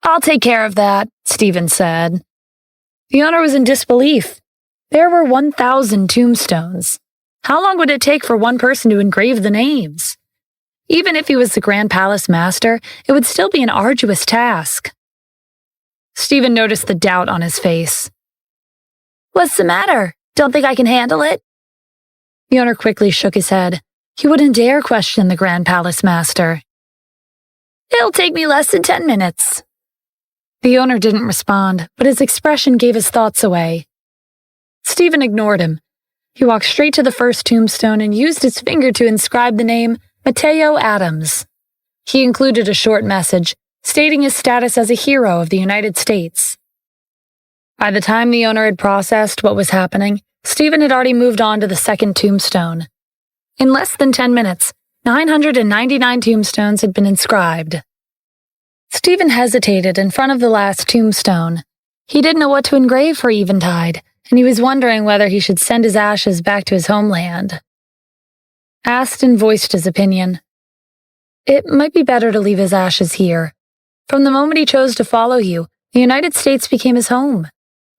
"I'll take care of that," Stephen said. The owner was in disbelief. There were 1,000 tombstones. How long would it take for one person to engrave the names? Even if he was the Grand Palace Master, it would still be an arduous task. Stephen noticed the doubt on his face. "What's the matter? Don't think I can handle it?" The owner quickly shook his head. He wouldn't dare question the Grand Palace Master. "It'll take me less than 10 minutes. The owner didn't respond, but his expression gave his thoughts away. Stephen ignored him. He walked straight to the first tombstone and used his finger to inscribe the name Mateo Adams. He included a short message, stating his status as a hero of the United States. By the time the owner had processed what was happening, Stephen had already moved on to the second tombstone. In less than 10 minutes, 999 tombstones had been inscribed. Stephen hesitated in front of the last tombstone. He didn't know what to engrave for Eventide, and he was wondering whether he should send his ashes back to his homeland. Aston voiced his opinion. It might be better to leave his ashes here. From the moment he chose to follow you, the United States became his home.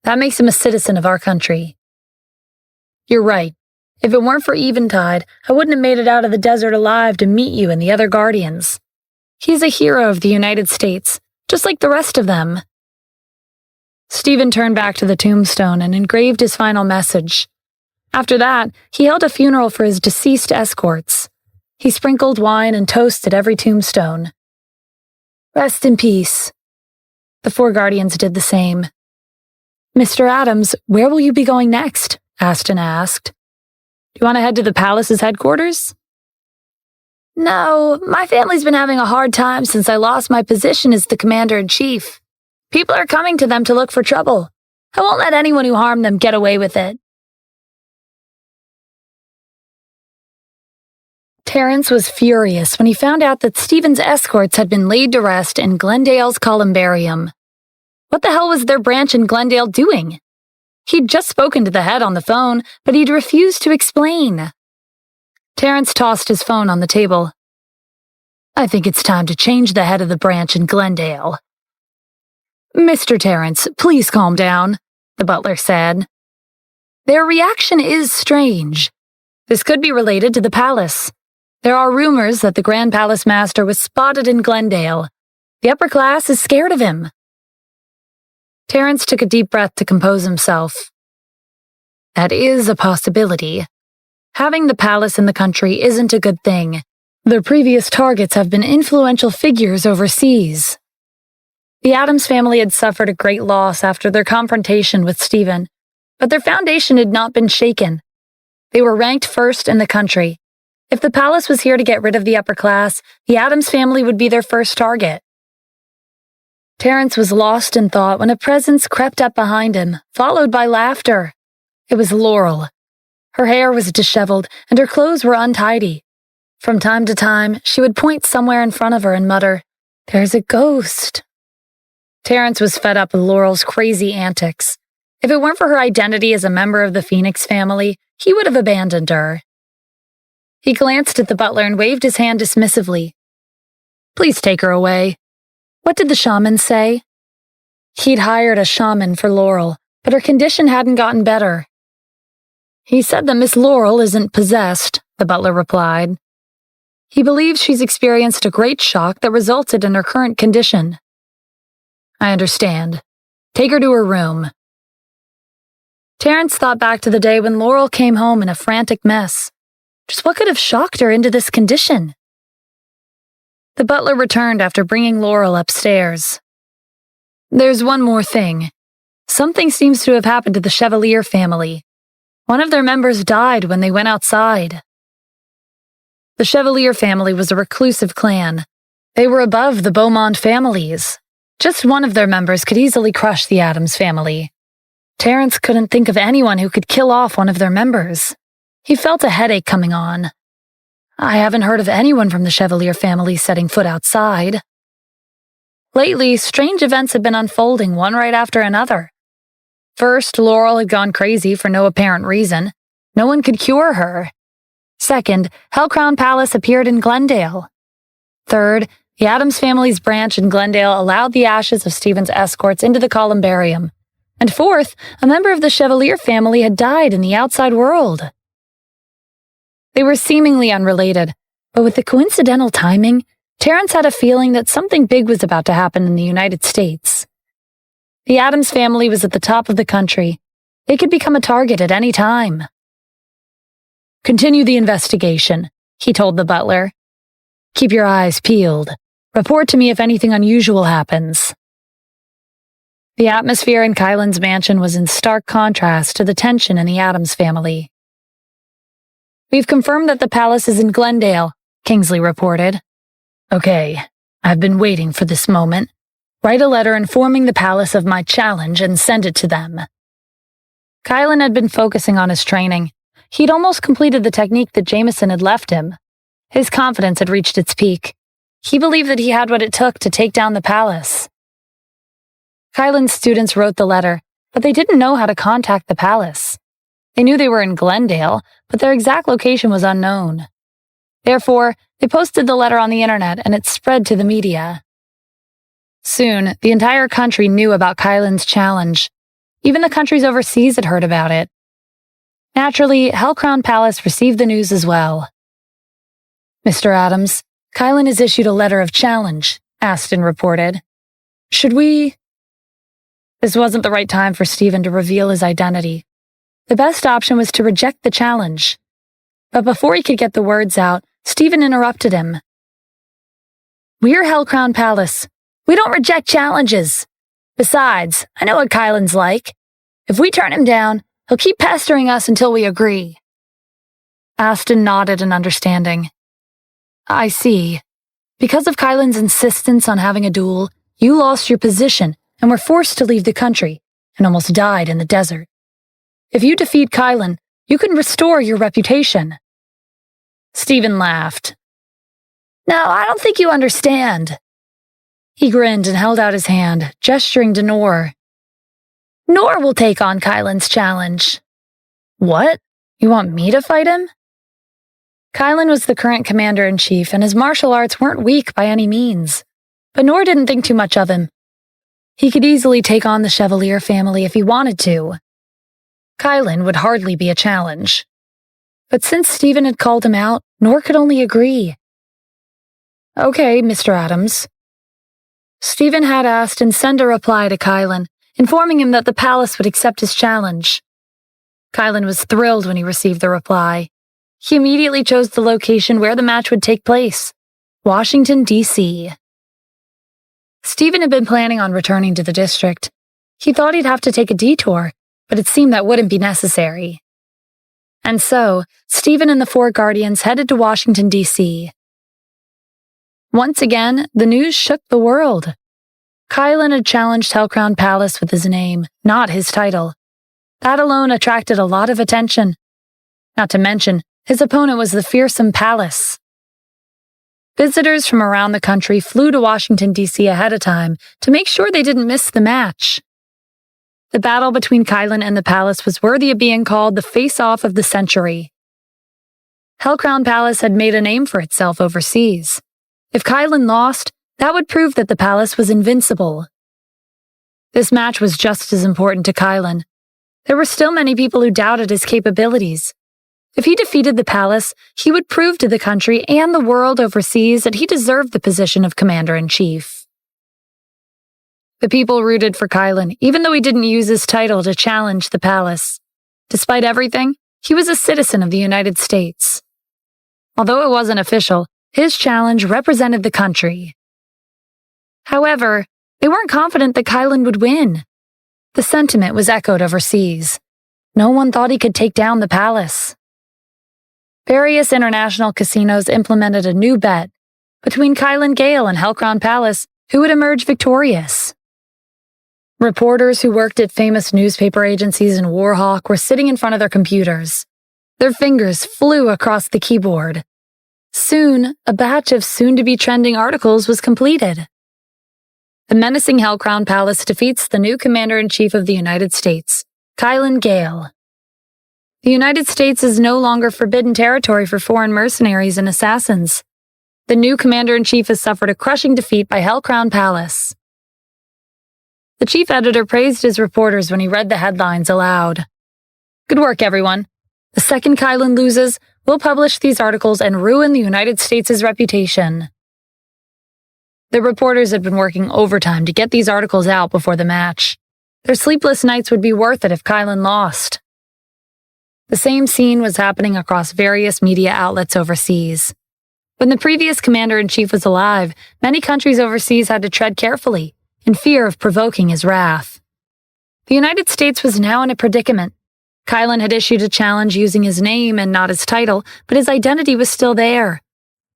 That makes him a citizen of our country. You're right. If it weren't for Eventide, I wouldn't have made it out of the desert alive to meet you and the other Guardians. He's a hero of the United States, just like the rest of them. Stephen turned back to the tombstone and engraved his final message. After that, he held a funeral for his deceased escorts. He sprinkled wine and toast at every tombstone. Rest in peace. The 4 Guardians did the same. Mr. Adams, where will you be going next? Aston asked. Do you want to head to the palace's headquarters? No, my family's been having a hard time since I lost my position as the commander-in-chief. People are coming to them to look for trouble. I won't let anyone who harmed them get away with it. Terrence was furious when he found out that Stephen's escorts had been laid to rest in Glendale's columbarium. What the hell was their branch in Glendale doing? He'd just spoken to the head on the phone, but he'd refused to explain. Terrence tossed his phone on the table. I think it's time to change the head of the branch in Glendale. Mr. Terrence, please calm down, the butler said. Their reaction is strange. This could be related to the palace. There are rumors that the Grand Palace Master was spotted in Glendale. The upper class is scared of him. Terrence took a deep breath to compose himself. That is a possibility. Having the palace in the country isn't a good thing. Their previous targets have been influential figures overseas. The Addams family had suffered a great loss after their confrontation with Stephen, but their foundation had not been shaken. They were ranked first in the country. If the palace was here to get rid of the upper class, the Addams family would be their first target. Terrence was lost in thought when a presence crept up behind him, followed by laughter. It was Laurel. Her hair was disheveled, and her clothes were untidy. From time to time, she would point somewhere in front of her and mutter, "There's a ghost." Terrence was fed up with Laurel's crazy antics. If it weren't for her identity as a member of the Phoenix family, he would have abandoned her. He glanced at the butler and waved his hand dismissively. Please take her away. What did the shaman say? He'd hired a shaman for Laurel, but her condition hadn't gotten better. He said that Miss Laurel isn't possessed, the butler replied. He believes she's experienced a great shock that resulted in her current condition. I understand. Take her to her room. Terrence thought back to the day when Laurel came home in a frantic mess. Just what could have shocked her into this condition? The butler returned after bringing Laurel upstairs. There's one more thing. Something seems to have happened to the Chevalier family. One of their members died when they went outside. The Chevalier family was a reclusive clan. They were above the Beaumont families. Just one of their members could easily crush the Addams family. Terrence couldn't think of anyone who could kill off one of their members. He felt a headache coming on. I haven't heard of anyone from the Chevalier family setting foot outside. Lately, strange events have been unfolding one right after another. First, Laurel had gone crazy for no apparent reason. No one could cure her. Second, Hellcrown Palace appeared in Glendale. Third, the Addams family's branch in Glendale allowed the ashes of Stephen's escorts into the columbarium. And fourth, a member of the Chevalier family had died in the outside world. They were seemingly unrelated, but with the coincidental timing, Terrence had a feeling that something big was about to happen in the United States. The Addams family was at the top of the country. They could become a target at any time. Continue the investigation, he told the butler. Keep your eyes peeled. Report to me if anything unusual happens. The atmosphere in Kylan's mansion was in stark contrast to the tension in the Addams family. We've confirmed that the palace is in Glendale, Kingsley reported. Okay, I've been waiting for this moment. Write a letter informing the palace of my challenge and send it to them. Kylan had been focusing on his training. He'd almost completed the technique that Jameson had left him. His confidence had reached its peak. He believed that he had what it took to take down the palace. Kylan's students wrote the letter, but they didn't know how to contact the palace. They knew they were in Glendale, but their exact location was unknown. Therefore, they posted the letter on the internet and it spread to the media. Soon, the entire country knew about Kylan's challenge. Even the countries overseas had heard about it. Naturally, Hellcrown Palace received the news as well. Mr. Addams, Kylan has issued a letter of challenge, Aston reported. Should we? This wasn't the right time for Stephen to reveal his identity. The best option was to reject the challenge. But before he could get the words out, Stephen interrupted him. We're Hellcrown Palace. We don't reject challenges. Besides, I know what Kylan's like. If we turn him down, he'll keep pestering us until we agree. Aston nodded in understanding. I see. Because of Kylan's insistence on having a duel, you lost your position and were forced to leave the country and almost died in the desert. If you defeat Kylan, you can restore your reputation. Stephen laughed. "No, I don't think you understand." He grinned and held out his hand, gesturing to Noor. "Noor will take on Kylan's challenge." "What? You want me to fight him?" Kylan was the current commander-in-chief, and his martial arts weren't weak by any means. But Noor didn't think too much of him. He could easily take on the Chevalier family if he wanted to. Kylan would hardly be a challenge. But since Stephen had called him out, Noor could only agree. "Okay, Mr. Adams." Stephen had asked and sent a reply to Kylan, informing him that the palace would accept his challenge. Kylan was thrilled when he received the reply. He immediately chose the location where the match would take place, Washington, D.C. Stephen had been planning on returning to the district. He thought he'd have to take a detour, but it seemed that wouldn't be necessary. And so, Stephen and the four guardians headed to Washington, D.C. Once again, the news shook the world. Kylan had challenged Hellcrown Palace with his name, not his title. That alone attracted a lot of attention. Not to mention, his opponent was the fearsome Palace. Visitors from around the country flew to Washington, D.C. ahead of time to make sure they didn't miss the match. The battle between Kylan and the Palace was worthy of being called the face-off of the century. Hellcrown Palace had made a name for itself overseas. If Kylan lost, that would prove that the Palace was invincible. This match was just as important to Kylan. There were still many people who doubted his capabilities. If he defeated the Palace, he would prove to the country and the world overseas that he deserved the position of commander-in-chief. The people rooted for Kylan, even though he didn't use his title to challenge the Palace. Despite everything, he was a citizen of the United States. Although it wasn't official, his challenge represented the country. However, they weren't confident that Kylan would win. The sentiment was echoed overseas. No one thought he could take down the Palace. Various international casinos implemented a new bet between Kylan Gale and Hellcrown Palace, who would emerge victorious. Reporters who worked at famous newspaper agencies in Warhawk were sitting in front of their computers. Their fingers flew across the keyboard. Soon, a batch of soon-to-be trending articles was completed. The menacing Hellcrown Palace defeats the new Commander-in-Chief of the United States, Kylan Gale. The United States is no longer forbidden territory for foreign mercenaries and assassins. The new Commander-in-Chief has suffered a crushing defeat by Hellcrown Palace. The chief editor praised his reporters when he read the headlines aloud. "Good work, everyone. The second Kylan loses, we'll publish these articles and ruin the United States' reputation." The reporters had been working overtime to get these articles out before the match. Their sleepless nights would be worth it if Kylan lost. The same scene was happening across various media outlets overseas. When the previous commander-in-chief was alive, many countries overseas had to tread carefully, in fear of provoking his wrath. The United States was now in a predicament. Kylan had issued a challenge using his name and not his title, but his identity was still there.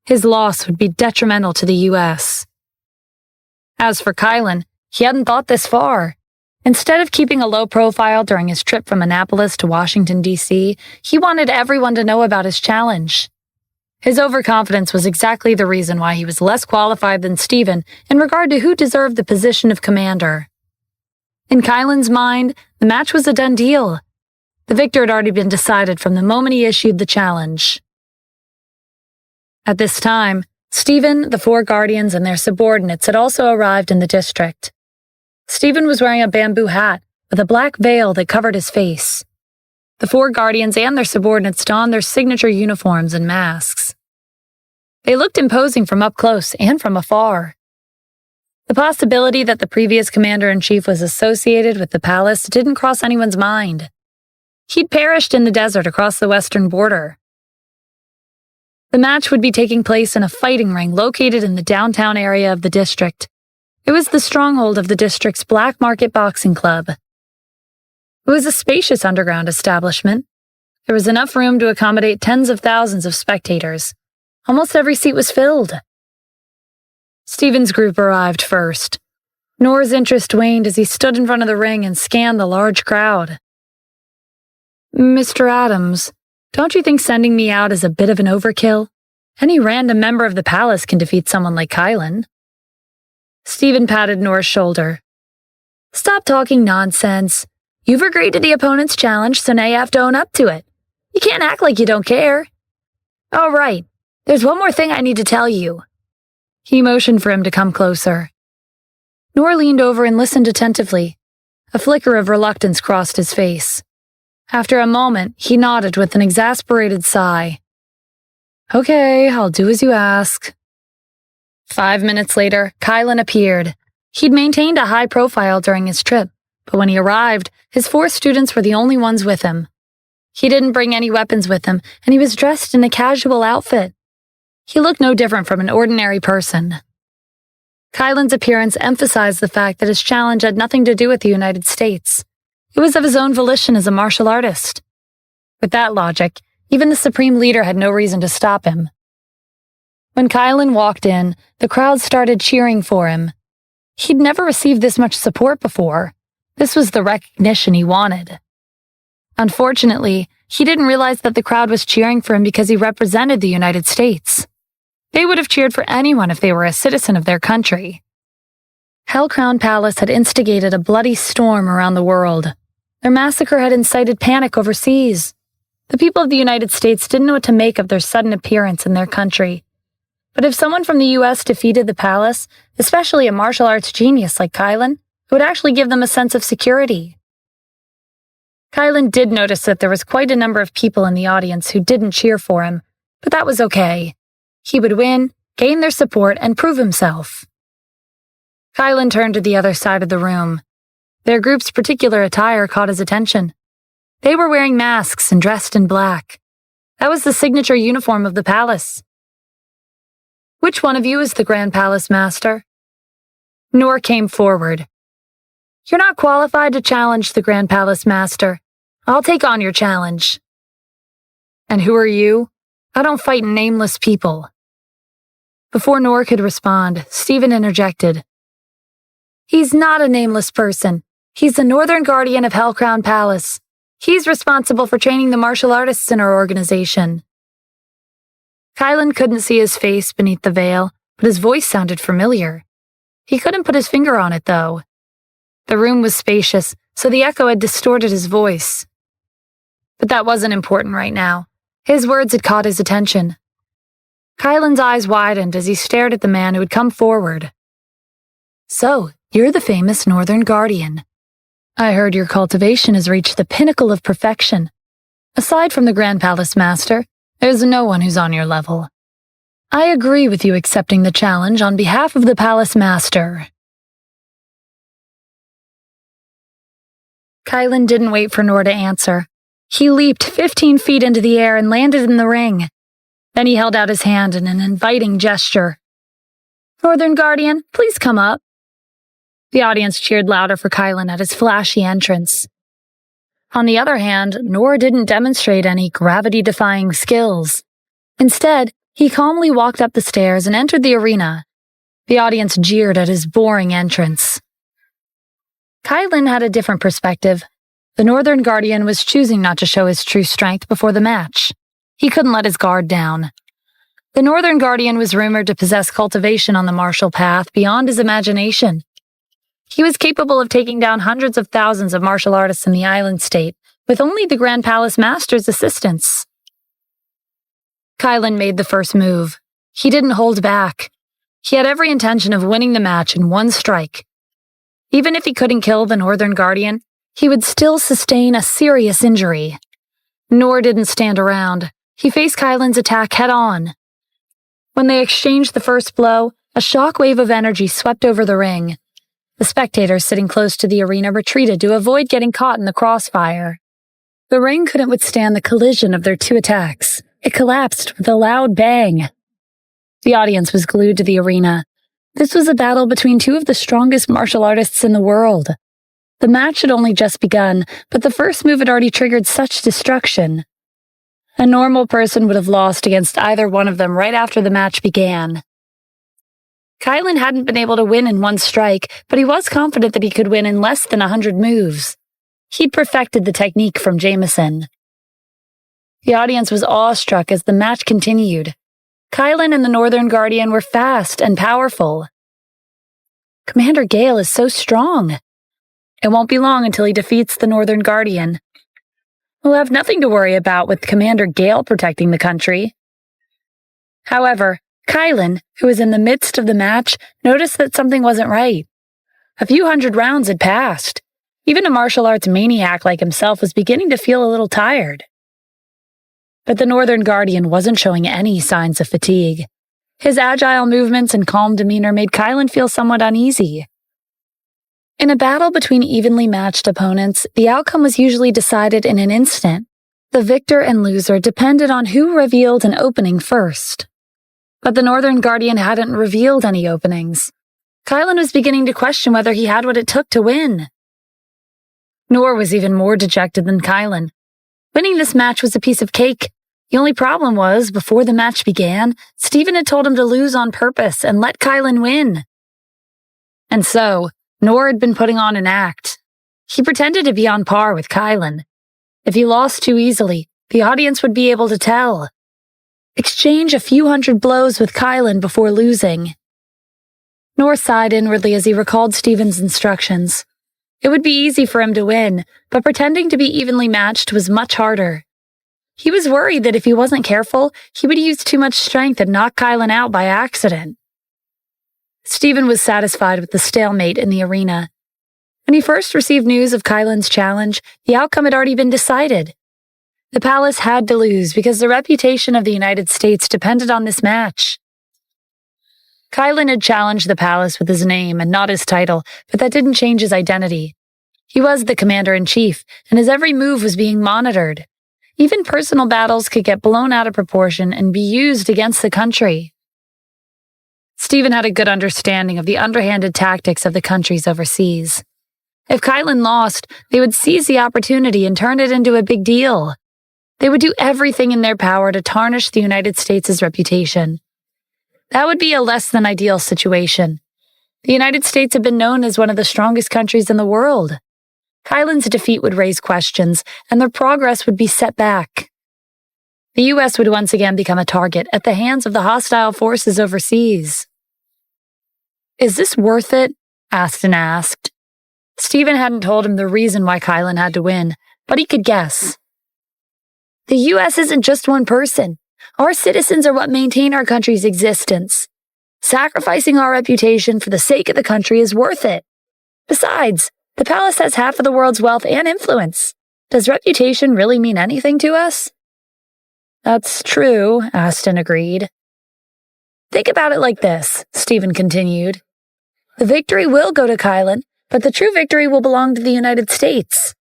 His loss would be detrimental to the U.S. As for Kylan, he hadn't thought this far. Instead of keeping a low profile during his trip from Annapolis to Washington, D.C., he wanted everyone to know about his challenge. His overconfidence was exactly the reason why he was less qualified than Stephen in regard to who deserved the position of commander. In Kylan's mind, the match was a done deal. The victor had already been decided from the moment he issued the challenge. At this time, Stephen, the four guardians, and their subordinates had also arrived in the district. Stephen was wearing a bamboo hat with a black veil that covered his face. The four guardians and their subordinates donned their signature uniforms and masks. They looked imposing from up close and from afar. The possibility that the previous commander-in-chief was associated with the palace didn't cross anyone's mind. He'd perished in the desert across the western border. The match would be taking place in a fighting ring located in the downtown area of the district. It was the stronghold of the district's Black Market Boxing Club. It was a spacious underground establishment. There was enough room to accommodate tens of thousands of spectators. Almost every seat was filled. Stephen's group arrived first. Noor's interest waned as he stood in front of the ring and scanned the large crowd. "Mr. Adams, Don't you think sending me out is a bit of an overkill? Any random member of the palace can defeat someone like Kylan. Stephen patted Nora's shoulder. Stop talking nonsense. You've agreed to the opponent's challenge, so now you have to own up to it. You can't act like you don't care. All right, there's one more thing I need to tell you. He motioned for him to come closer. Nora leaned over and listened attentively. A flicker of reluctance crossed his face. After a moment, he nodded with an exasperated sigh. Okay, I'll do as you ask. 5 minutes later, Kylan appeared. He'd maintained a high profile during his trip, but when he arrived, his 4 students were the only ones with him. He didn't bring any weapons with him, and he was dressed in a casual outfit. He looked no different from an ordinary person. Kylan's appearance emphasized the fact that his challenge had nothing to do with the United States. It was of his own volition as a martial artist. With that logic, even the supreme leader had no reason to stop him. When Kylan walked in, the crowd started cheering for him. He'd never received this much support before. This was the recognition he wanted. Unfortunately, he didn't realize that the crowd was cheering for him because he represented the United States. They would have cheered for anyone if they were a citizen of their country. Hellcrown Palace had instigated a bloody storm around the world. Their massacre had incited panic overseas. The people of the United States didn't know what to make of their sudden appearance in their country. But if someone from the U.S. defeated the palace, especially a martial arts genius like Kylan, it would actually give them a sense of security. Kylan did notice that there was quite a number of people in the audience who didn't cheer for him, but that was okay. He would win, gain their support, and prove himself. Kylan turned to the other side of the room. Their group's particular attire caught his attention. They were wearing masks and dressed in black. That was the signature uniform of the palace. Which one of you is the Grand Palace Master? Noor came forward. You're not qualified to challenge the Grand Palace Master. I'll take on your challenge. And who are you? I don't fight nameless people. Before Noor could respond, Stephen interjected. He's not a nameless person. He's the Northern Guardian of Hellcrown Palace. He's responsible for training the martial artists in our organization. Kylan couldn't see his face beneath the veil, but his voice sounded familiar. He couldn't put his finger on it, though. The room was spacious, so the echo had distorted his voice. But that wasn't important right now. His words had caught his attention. Kylan's eyes widened as he stared at the man who had come forward. So, you're the famous Northern Guardian. I heard your cultivation has reached the pinnacle of perfection. Aside from the Grand Palace Master, there's no one who's on your level. I agree with you accepting the challenge on behalf of the Palace Master. Kylan didn't wait for Noor to answer. He leaped 15 feet into the air and landed in the ring. Then he held out his hand in an inviting gesture. Northern Guardian, please come up. The audience cheered louder for Kylan at his flashy entrance. On the other hand, Noor didn't demonstrate any gravity-defying skills. Instead, he calmly walked up the stairs and entered the arena. The audience jeered at his boring entrance. Kylan had a different perspective. The Northern Guardian was choosing not to show his true strength before the match. He couldn't let his guard down. The Northern Guardian was rumored to possess cultivation on the martial path beyond his imagination. He was capable of taking down hundreds of thousands of martial artists in the island state, with only the Grand Palace Master's assistance. Kylan made the first move. He didn't hold back. He had every intention of winning the match in one strike. Even if he couldn't kill the Northern Guardian, he would still sustain a serious injury. Noor didn't stand around. He faced Kylan's attack head-on. When they exchanged the first blow, a shockwave of energy swept over the ring. The spectators sitting close to the arena retreated to avoid getting caught in the crossfire. The ring couldn't withstand the collision of their two attacks. It collapsed with a loud bang. The audience was glued to the arena. This was a battle between two of the strongest martial artists in the world. The match had only just begun, but the first move had already triggered such destruction. A normal person would have lost against either one of them right after the match began. Kylan hadn't been able to win in one strike, but he was confident that he could win in less than 100 moves. He'd perfected the technique from Jameson. The audience was awestruck as the match continued. Kylan and the Northern Guardian were fast and powerful. Commander Gale is so strong. It won't be long until he defeats the Northern Guardian. We'll have nothing to worry about with Commander Gale protecting the country. However, Kylan, who was in the midst of the match, noticed that something wasn't right. A few hundred rounds had passed. Even a martial arts maniac like himself was beginning to feel a little tired. But the Northern Guardian wasn't showing any signs of fatigue. His agile movements and calm demeanor made Kylan feel somewhat uneasy. In a battle between evenly matched opponents, the outcome was usually decided in an instant. The victor and loser depended on who revealed an opening first. But the Northern Guardian hadn't revealed any openings. Kylan was beginning to question whether he had what it took to win. Noor was even more dejected than Kylan. Winning this match was a piece of cake. The only problem was, before the match began, Stephen had told him to lose on purpose and let Kylan win. And so, Noor had been putting on an act. He pretended to be on par with Kylan. If he lost too easily, the audience would be able to tell. Exchange a few hundred blows with Kylan before losing. Noor sighed inwardly as he recalled Stephen's instructions. It would be easy for him to win, but pretending to be evenly matched was much harder. He was worried that if he wasn't careful, he would use too much strength and knock Kylan out by accident. Stephen was satisfied with the stalemate in the arena. When he first received news of Kylan's challenge, the outcome had already been decided. The palace had to lose because the reputation of the United States depended on this match. Kylan had challenged the palace with his name and not his title, but that didn't change his identity. He was the commander-in-chief, and his every move was being monitored. Even personal battles could get blown out of proportion and be used against the country. Stephen had a good understanding of the underhanded tactics of the countries overseas. If Kylan lost, they would seize the opportunity and turn it into a big deal. They would do everything in their power to tarnish the United States' reputation. That would be a less than ideal situation. The United States had been known as one of the strongest countries in the world. Kylan's defeat would raise questions, and their progress would be set back. The U.S. would once again become a target at the hands of the hostile forces overseas. "Is this worth it?" Aston asked. Stephen hadn't told him the reason why Kylan had to win, but he could guess. "The U.S. isn't just one person. Our citizens are what maintain our country's existence. Sacrificing our reputation for the sake of the country is worth it. Besides, the palace has half of the world's wealth and influence. Does reputation really mean anything to us?" "That's true," Aston agreed. "Think about it like this," Stephen continued. "The victory will go to Kylan, but the true victory will belong to the United States."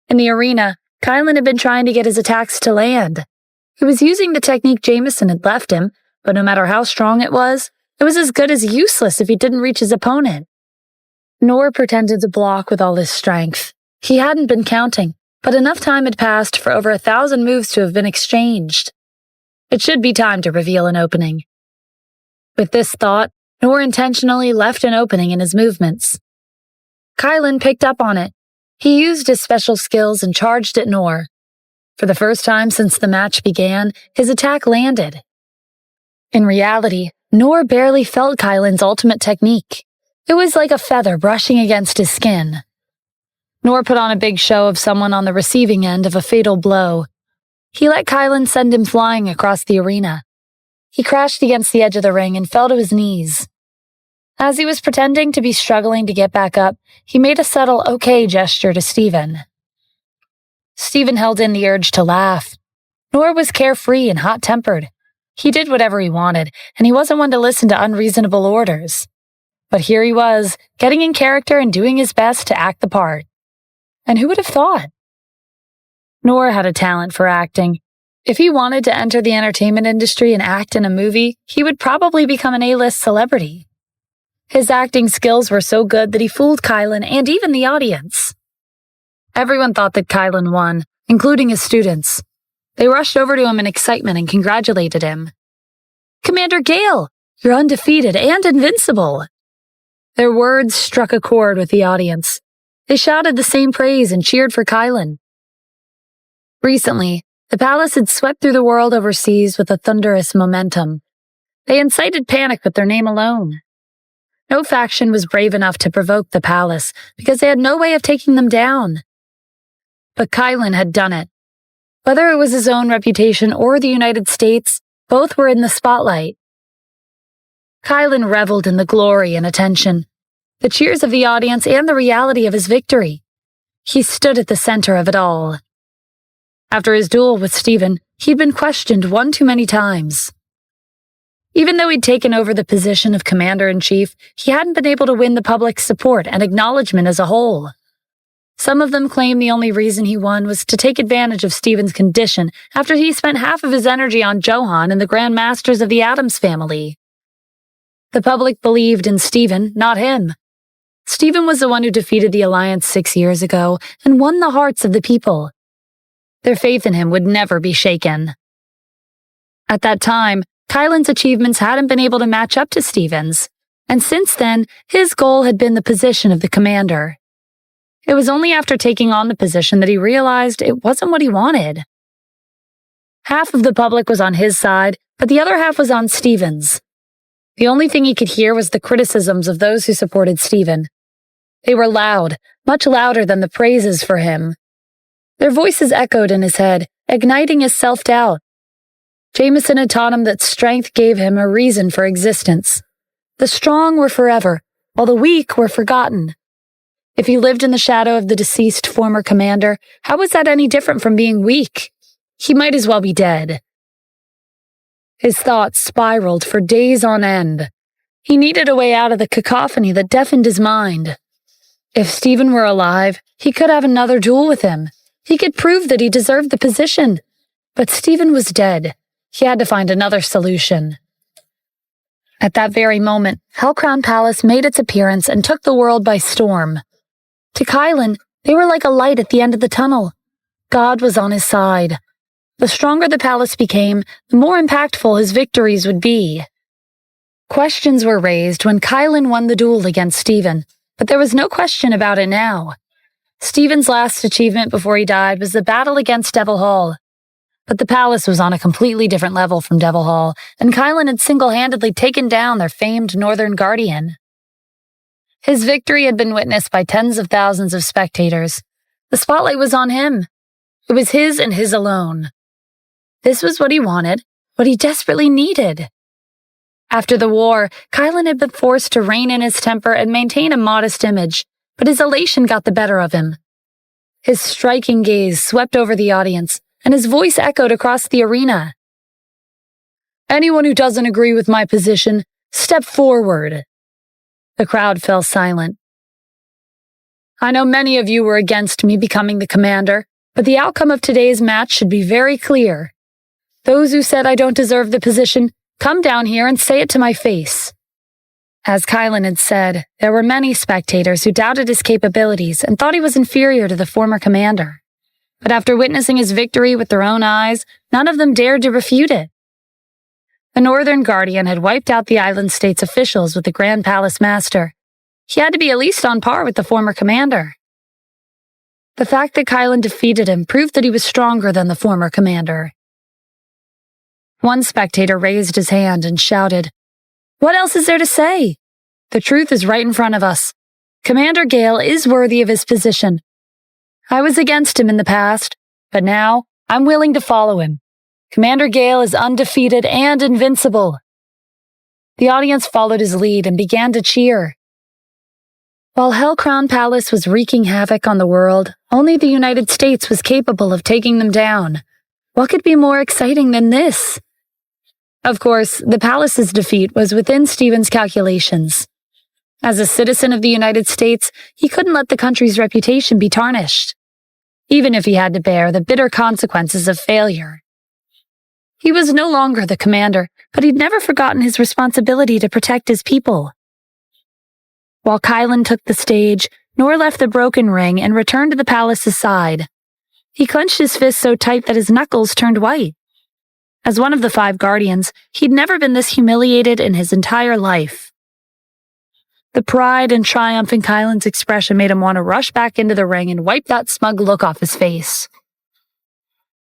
In the arena, Kylan had been trying to get his attacks to land. He was using the technique Jameson had left him, but no matter how strong it was as good as useless if he didn't reach his opponent. Noor pretended to block with all his strength. He hadn't been counting, but enough time had passed for over 1,000 moves to have been exchanged. It should be time to reveal an opening. With this thought, Noor intentionally left an opening in his movements. Kylan picked up on it. He used his special skills and charged at Noor. For the first time since the match began, his attack landed. In reality, Noor barely felt Kylan's ultimate technique. It was like a feather brushing against his skin. Noor put on a big show of someone on the receiving end of a fatal blow. He let Kylan send him flying across the arena. He crashed against the edge of the ring and fell to his knees. As he was pretending to be struggling to get back up, he made a subtle okay gesture to Stephen. Stephen held in the urge to laugh. Noor was carefree and hot-tempered. He did whatever he wanted, and he wasn't one to listen to unreasonable orders. But here he was, getting in character and doing his best to act the part. And who would have thought? Noor had a talent for acting. If he wanted to enter the entertainment industry and act in a movie, he would probably become an A-list celebrity. His acting skills were so good that he fooled Kylan and even the audience. Everyone thought that Kylan won, including his students. They rushed over to him in excitement and congratulated him. "Commander Gale, you're undefeated and invincible." Their words struck a chord with the audience. They shouted the same praise and cheered for Kylan. Recently, The palace had swept through the world overseas with a thunderous momentum. They incited panic with their name alone. No faction was brave enough to provoke the palace because they had no way of taking them down. But Kylan had done it. Whether it was his own reputation or the United States, both were in the spotlight. Kylan reveled in the glory and attention, the cheers of the audience and the reality of his victory. He stood at the center of it all. After his duel with Stephen, he'd been questioned one too many times. Even though he'd taken over the position of commander-in-chief, he hadn't been able to win the public's support and acknowledgement as a whole. Some of them claimed the only reason he won was to take advantage of Stephen's condition after he spent half of his energy on Johann and the Grand Masters of the Addams family. The public believed in Stephen, not him. Stephen was the one who defeated the Alliance 6 years ago and won the hearts of the people. Their faith in him would never be shaken. At that time, Kylan's achievements hadn't been able to match up to Stephen's, and since then, his goal had been the position of the commander. It was only after taking on the position that he realized it wasn't what he wanted. Half of the public was on his side, but the other half was on Stephen's. The only thing he could hear was the criticisms of those who supported Stephen. They were loud, much louder than the praises for him. Their voices echoed in his head, igniting his self-doubt. Jameson had taught him that strength gave him a reason for existence. The strong were forever, while the weak were forgotten. If he lived in the shadow of the deceased former commander, how was that any different from being weak? He might as well be dead. His thoughts spiraled for days on end. He needed a way out of the cacophony that deafened his mind. If Stephen were alive, he could have another duel with him. He could prove that he deserved the position. But Stephen was dead. He had to find another solution. At that very moment, Hellcrown Palace made its appearance and took the world by storm. To Kylan, they were like a light at the end of the tunnel. God was on his side. The stronger the palace became, the more impactful his victories would be. Questions were raised when Kylan won the duel against Stephen, but there was no question about it now. Stephen's last achievement before he died was the battle against Devil Hall. But the palace was on a completely different level from Devil Hall, and Kylan had single-handedly taken down their famed Northern Guardian. His victory had been witnessed by tens of thousands of spectators. The spotlight was on him. It was his and his alone. This was what he wanted, what he desperately needed. After the war, Kylan had been forced to rein in his temper and maintain a modest image, but his elation got the better of him. His striking gaze swept over the audience, and his voice echoed across the arena. "Anyone who doesn't agree with my position, step forward." The crowd fell silent. "I know many of you were against me becoming the commander, but the outcome of today's match should be very clear. Those who said I don't deserve the position, come down here and say it to my face." As Kylan had said, there were many spectators who doubted his capabilities and thought he was inferior to the former commander. But after witnessing his victory with their own eyes, none of them dared to refute it. The Northern Guardian had wiped out the island state's officials with the Grand Palace Master. He had to be at least on par with the former commander. The fact that Kylan defeated him proved that he was stronger than the former commander. One spectator raised his hand and shouted, "What else is there to say? The truth is right in front of us. Commander Gale is worthy of his position. I was against him in the past, but now I'm willing to follow him. Commander Gale is undefeated and invincible." The audience followed his lead and began to cheer. While Hellcrown Palace was wreaking havoc on the world, only the United States was capable of taking them down. What could be more exciting than this? Of course, the palace's defeat was within Stephen's calculations. As a citizen of the United States, he couldn't let the country's reputation be tarnished, even if he had to bear the bitter consequences of failure. He was no longer the commander, but he'd never forgotten his responsibility to protect his people. While Kylan took the stage, Nor left the broken ring and returned to the palace's side. He clenched his fist so tight that his knuckles turned white. As one of the 5 guardians, he'd never been this humiliated in his entire life. The pride and triumph in Kylan's expression made him want to rush back into the ring and wipe that smug look off his face.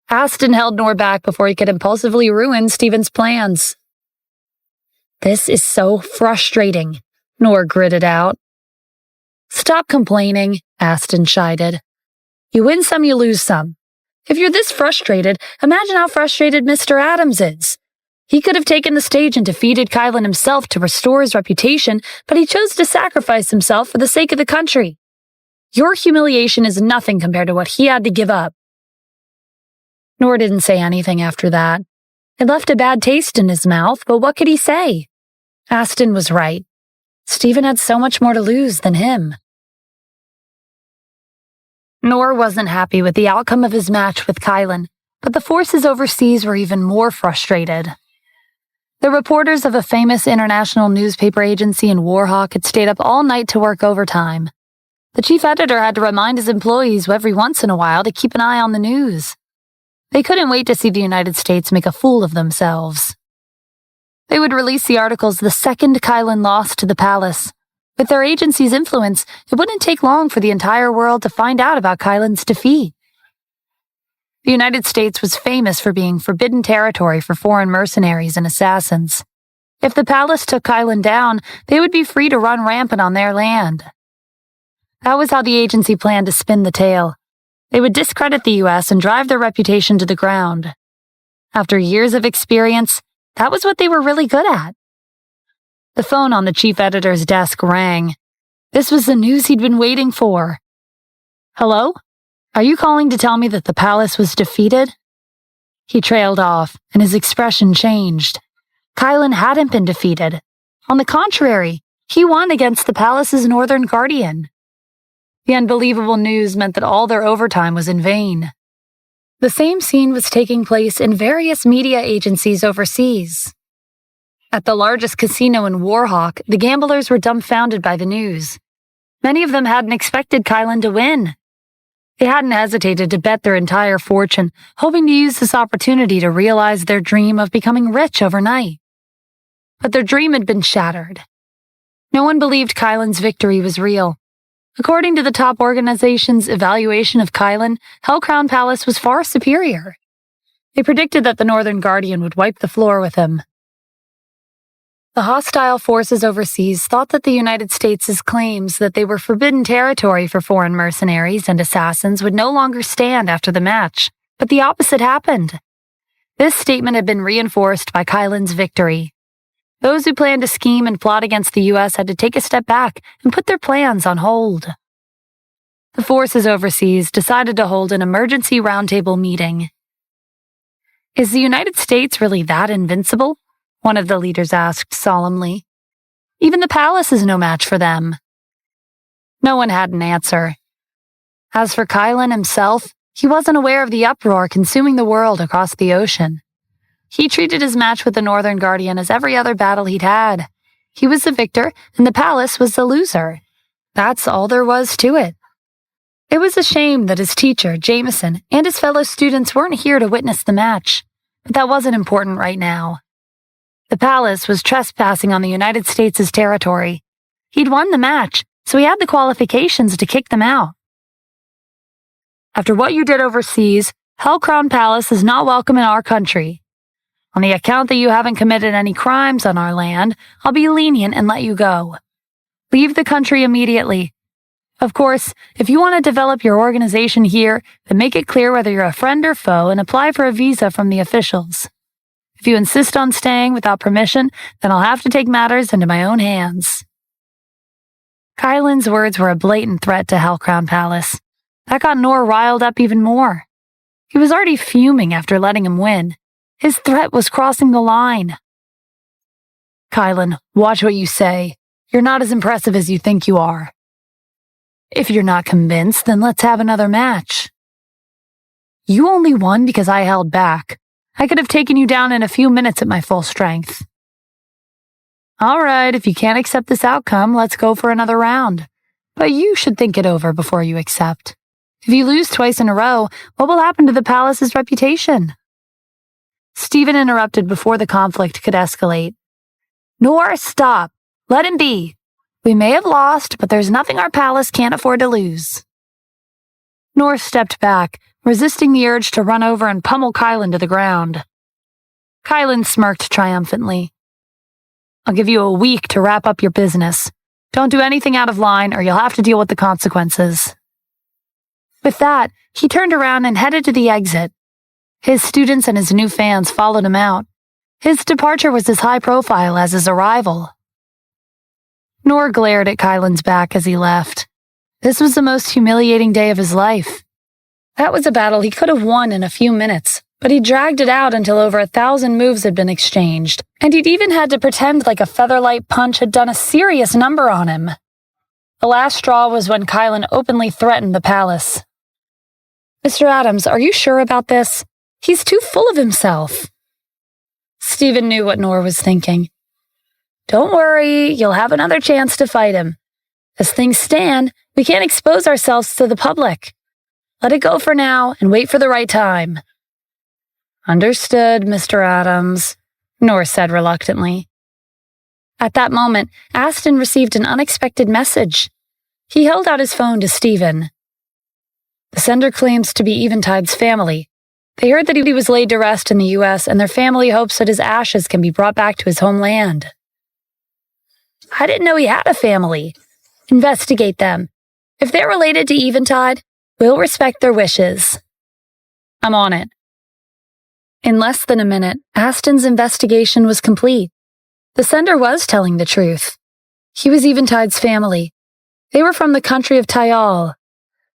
Aston held Nor back before he could impulsively ruin Stephen's plans. "This is so frustrating," Nor gritted out. "Stop complaining," Aston chided. "You win some, you lose some. If you're this frustrated, imagine how frustrated Mr. Adams is. He could have taken the stage and defeated Kylan himself to restore his reputation, but he chose to sacrifice himself for the sake of the country. Your humiliation is nothing compared to what he had to give up." Nor didn't say anything after that. It left a bad taste in his mouth, but what could he say? Aston was right. Stephen had so much more to lose than him. Nor wasn't happy with the outcome of his match with Kylan, but the forces overseas were even more frustrated. The reporters of a famous international newspaper agency in Warhawk had stayed up all night to work overtime. The chief editor had to remind his employees every once in a while to keep an eye on the news. They couldn't wait to see the United States make a fool of themselves. They would release the articles the second Kylan lost to the palace. With their agency's influence, it wouldn't take long for the entire world to find out about Kylan's defeat. The United States was famous for being forbidden territory for foreign mercenaries and assassins. If the palace took Kylan down, they would be free to run rampant on their land. That was how the agency planned to spin the tale. They would discredit the U.S. and drive their reputation to the ground. After years of experience, that was what they were really good at. The phone on the chief editor's desk rang. This was the news he'd been waiting for. "Hello? Are you calling to tell me that the palace was defeated?" He trailed off, and his expression changed. Kylan hadn't been defeated. On the contrary, he won against the palace's northern guardian. The unbelievable news meant that all their overtime was in vain. The same scene was taking place in various media agencies overseas. At the largest casino in Warhawk, the gamblers were dumbfounded by the news. Many of them hadn't expected Kylan to win. They hadn't hesitated to bet their entire fortune, hoping to use this opportunity to realize their dream of becoming rich overnight. But their dream had been shattered. No one believed Kylan's victory was real. According to the top organization's evaluation of Kylan, Hellcrown Palace was far superior. They predicted that the Northern Guardian would wipe the floor with him. The hostile forces overseas thought that the United States' claims that they were forbidden territory for foreign mercenaries and assassins would no longer stand after the match, but the opposite happened. This statement had been reinforced by Kylan's victory. Those who planned to scheme and plot against the U.S. had to take a step back and put their plans on hold. The forces overseas decided to hold an emergency roundtable meeting. "Is the United States really that invincible?" one of the leaders asked solemnly. "Even the palace is no match for them." No one had an answer. As for Kylan himself, he wasn't aware of the uproar consuming the world across the ocean. He treated his match with the Northern Guardian as every other battle he'd had. He was the victor, and the palace was the loser. That's all there was to it. It was a shame that his teacher, Jameson, and his fellow students weren't here to witness the match, but that wasn't important right now. The palace was trespassing on the United States' territory. He'd won the match, so he had the qualifications to kick them out. "After what you did overseas, Hellcrown Palace is not welcome in our country. On the account that you haven't committed any crimes on our land, I'll be lenient and let you go. Leave the country immediately. Of course, if you want to develop your organization here, then make it clear whether you're a friend or foe and apply for a visa from the officials. If you insist on staying without permission, then I'll have to take matters into my own hands." Kylan's words were a blatant threat to Hellcrown Palace. That got Nor riled up even more. He was already fuming after letting him win. His threat was crossing the line. "Kylan, watch what you say. You're not as impressive as you think you are. If you're not convinced, then let's have another match." "You only won because I held back. I could have taken you down in a few minutes at my full strength." "All right, if you can't accept this outcome, let's go for another round. But you should think it over before you accept. If you lose twice in a row, what will happen to the palace's reputation?" Stephen interrupted before the conflict could escalate. "Nor, stop. Let him be. We may have lost, but there's nothing our palace can't afford to lose." Nor stepped back, resisting the urge to run over and pummel Kylan to the ground. Kylan smirked triumphantly. I'll give you a week to wrap up your business. Don't do anything out of line or you'll have to deal with the consequences. With that, he turned around and headed to the exit. His students and his new fans followed him out. His departure was as high profile as his arrival. Noor glared at Kylan's back as he left. This was the most humiliating day of his life. That was a battle he could have won in a few minutes, but he dragged it out until over 1,000 moves had been exchanged, and he'd even had to pretend like a featherlight punch had done a serious number on him. The last straw was when Kylan openly threatened the palace. Mr. Adams, are you sure about this? He's too full of himself. Stephen knew what Noor was thinking. Don't worry, you'll have another chance to fight him. As things stand, we can't expose ourselves to the public. Let it go for now and wait for the right time. Understood, Mr. Adams, Noor said reluctantly. At that moment, Aston received an unexpected message. He held out his phone to Stephen. The sender claims to be Eventide's family. They heard that he was laid to rest in the U.S., and their family hopes that his ashes can be brought back to his homeland. I didn't know he had a family. Investigate them. If they're related to Eventide, we'll respect their wishes. I'm on it. In less than a minute, Aston's investigation was complete. The sender was telling the truth. He was Eventide's family. They were from the country of Tayal.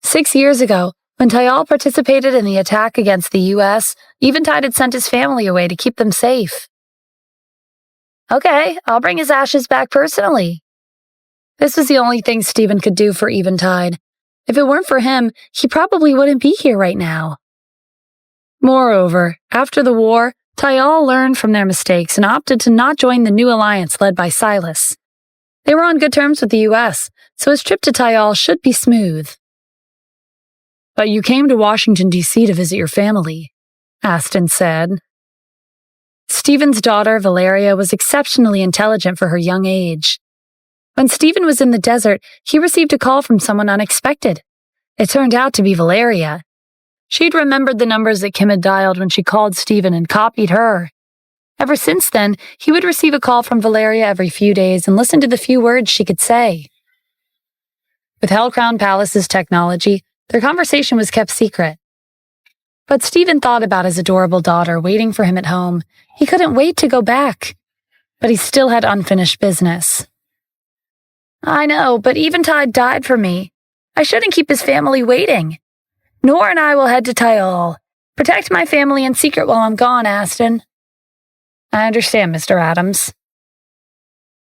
6 years ago, when Tayal participated in the attack against the U.S., Eventide had sent his family away to keep them safe. Okay, I'll bring his ashes back personally. This was the only thing Stephen could do for Eventide. If it weren't for him, he probably wouldn't be here right now. Moreover, after the war, Tayal learned from their mistakes and opted to not join the new alliance led by Silas. They were on good terms with the U.S., so his trip to Tayal should be smooth. But you came to Washington, D.C. to visit your family, Aston said. Stephen's daughter, Valeria, was exceptionally intelligent for her young age. When Stephen was in the desert, he received a call from someone unexpected. It turned out to be Valeria. She'd remembered the numbers that Kim had dialed when she called Stephen and copied her. Ever since then, he would receive a call from Valeria every few days and listen to the few words she could say. With Hellcrown Palace's technology, their conversation was kept secret. But Stephen thought about his adorable daughter waiting for him at home. He couldn't wait to go back. But he still had unfinished business. I know, but Eventide died for me. I shouldn't keep his family waiting. Noor and I will head to Tayal. Protect my family in secret while I'm gone, Aston. I understand, Mr. Adams.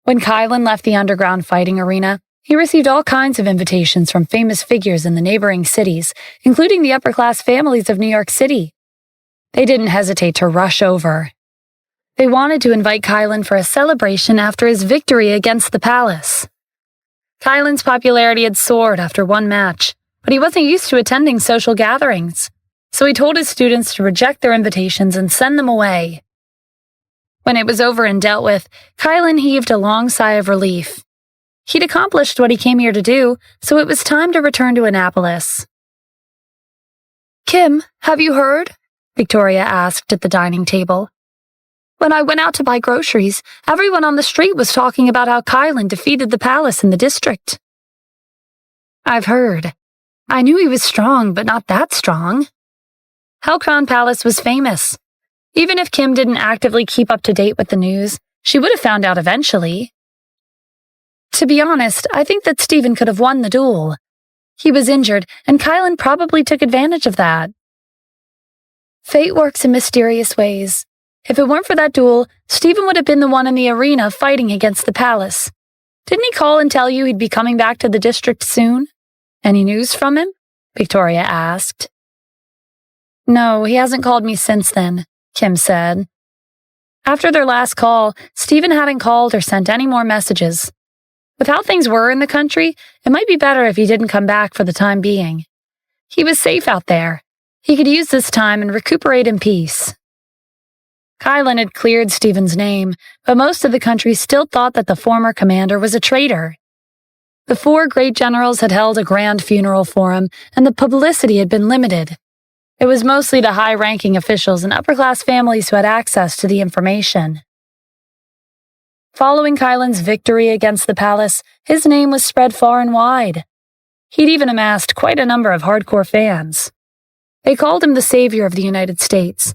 When Kylan left the underground fighting arena, he received all kinds of invitations from famous figures in the neighboring cities, including the upper-class families of New York City. They didn't hesitate to rush over. They wanted to invite Kylan for a celebration after his victory against the palace. Kylan's popularity had soared after one match, but he wasn't used to attending social gatherings, so he told his students to reject their invitations and send them away. When it was over and dealt with, Kylan heaved a long sigh of relief. He'd accomplished what he came here to do, so it was time to return to Annapolis. Kim, have you heard? Victoria asked at the dining table. When I went out to buy groceries, everyone on the street was talking about how Kylan defeated the palace in the district. I've heard. I knew he was strong, but not that strong. Hellcrown Palace was famous. Even if Kim didn't actively keep up to date with the news, she would have found out eventually. To be honest, I think that Stephen could have won the duel. He was injured, and Kylan probably took advantage of that. Fate works in mysterious ways. If it weren't for that duel, Stephen would have been the one in the arena fighting against the palace. Didn't he call and tell you he'd be coming back to the district soon? Any news from him? Victoria asked. No, he hasn't called me since then, Kim said. After their last call, Stephen hadn't called or sent any more messages. With how things were in the country, it might be better if he didn't come back for the time being. He was safe out there. He could use this time and recuperate in peace. Kylan had cleared Stephen's name, but most of the country still thought that the former commander was a traitor. The 4 great generals had held a grand funeral for him, and the publicity had been limited. It was mostly the high-ranking officials and upper-class families who had access to the information. Following Kylan's victory against the palace, his name was spread far and wide. He'd even amassed quite a number of hardcore fans. They called him the savior of the United States.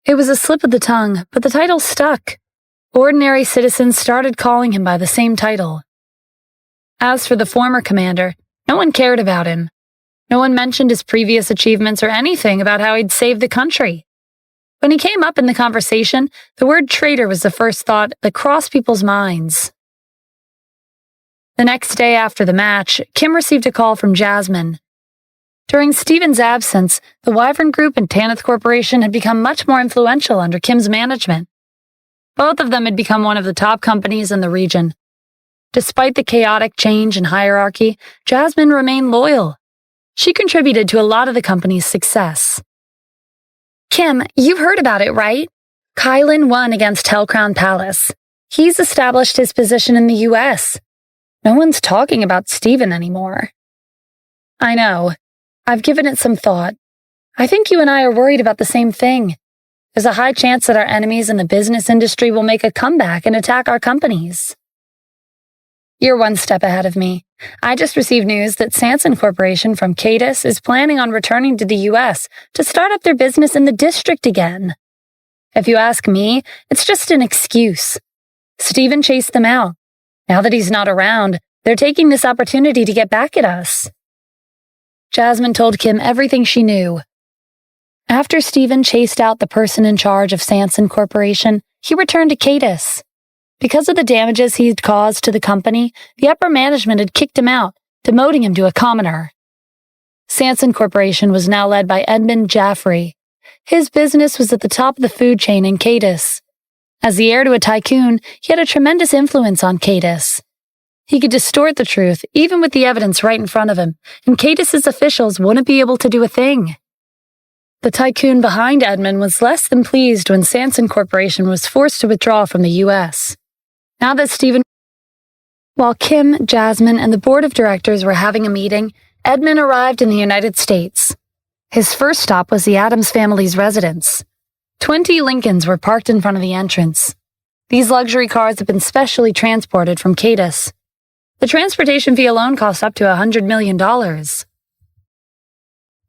It was a slip of the tongue, but the title stuck. Ordinary citizens started calling him by the same title. As for the former commander, no one cared about him. No one mentioned his previous achievements or anything about how he'd saved the country. When he came up in the conversation, the word traitor was the first thought that crossed people's minds. The next day after the match, Kim received a call from Jasmine. During Stephen's absence, the Wyvern Group and Tanith Corporation had become much more influential under Kim's management. Both of them had become one of the top companies in the region. Despite the chaotic change in hierarchy, Jasmine remained loyal. She contributed to a lot of the company's success. Kim, you've heard about it, right? Kylan won against Hellcrown Palace. He's established his position in the U.S. No one's talking about Stephen anymore. I know. I've given it some thought. I think you and I are worried about the same thing. There's a high chance that our enemies in the business industry will make a comeback and attack our companies. You're one step ahead of me. I just received news that Sanson Corporation from Cadis is planning on returning to the U.S. to start up their business in the district again. If you ask me, it's just an excuse. Stephen chased them out. Now that he's not around, they're taking this opportunity to get back at us. Jasmine told Kim everything she knew. After Stephen chased out the person in charge of Sanson Corporation, he returned to Cadis. Because of the damages he'd caused to the company, the upper management had kicked him out, demoting him to a commoner. Sanson Corporation was now led by Edmund Jaffrey. His business was at the top of the food chain in Cadis. As the heir to a tycoon, he had a tremendous influence on Cadis. He could distort the truth, even with the evidence right in front of him, and Cadis's officials wouldn't be able to do a thing. The tycoon behind Edmund was less than pleased when Sanson Corporation was forced to withdraw from the U.S. Now that Stephen... While Kim, Jasmine, and the board of directors were having a meeting, Edmund arrived in the United States. His first stop was the Addams family's residence. 20 Lincolns were parked in front of the entrance. These luxury cars had been specially transported from Cadis. The transportation fee alone cost up to $100 million.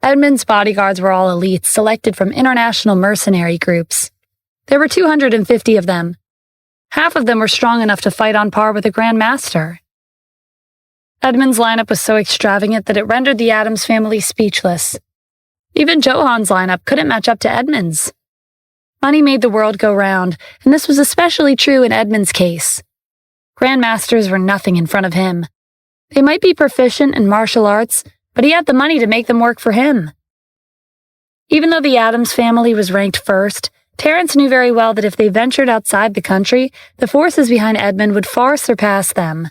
Edmund's bodyguards were all elites selected from international mercenary groups. There were 250 of them. Half of them were strong enough to fight on par with the Grand Master. Edmund's lineup was so extravagant that it rendered the Addams family speechless. Even Johan's lineup couldn't match up to Edmund's. Money made the world go round, and this was especially true in Edmund's case. Grand Masters were nothing in front of him. They might be proficient in martial arts, but he had the money to make them work for him. Even though the Addams family was ranked first, Terrence knew very well that if they ventured outside the country, the forces behind Edmund would far surpass them.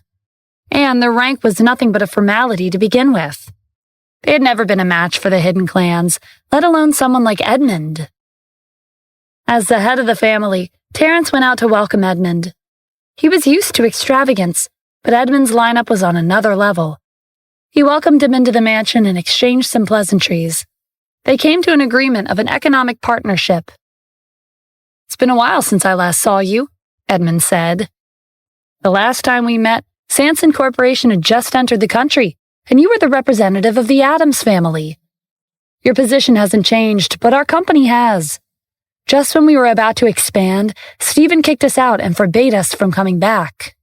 And their rank was nothing but a formality to begin with. They had never been a match for the hidden clans, let alone someone like Edmund. As the head of the family, Terrence went out to welcome Edmund. He was used to extravagance, but Edmund's lineup was on another level. He welcomed him into the mansion and exchanged some pleasantries. They came to an agreement of an economic partnership. "It's been a while since I last saw you," Edmund said. "The last time we met, Sanson Corporation had just entered the country, and you were the representative of the Addams family. Your position hasn't changed, but our company has. Just when we were about to expand, Stephen kicked us out and forbade us from coming back.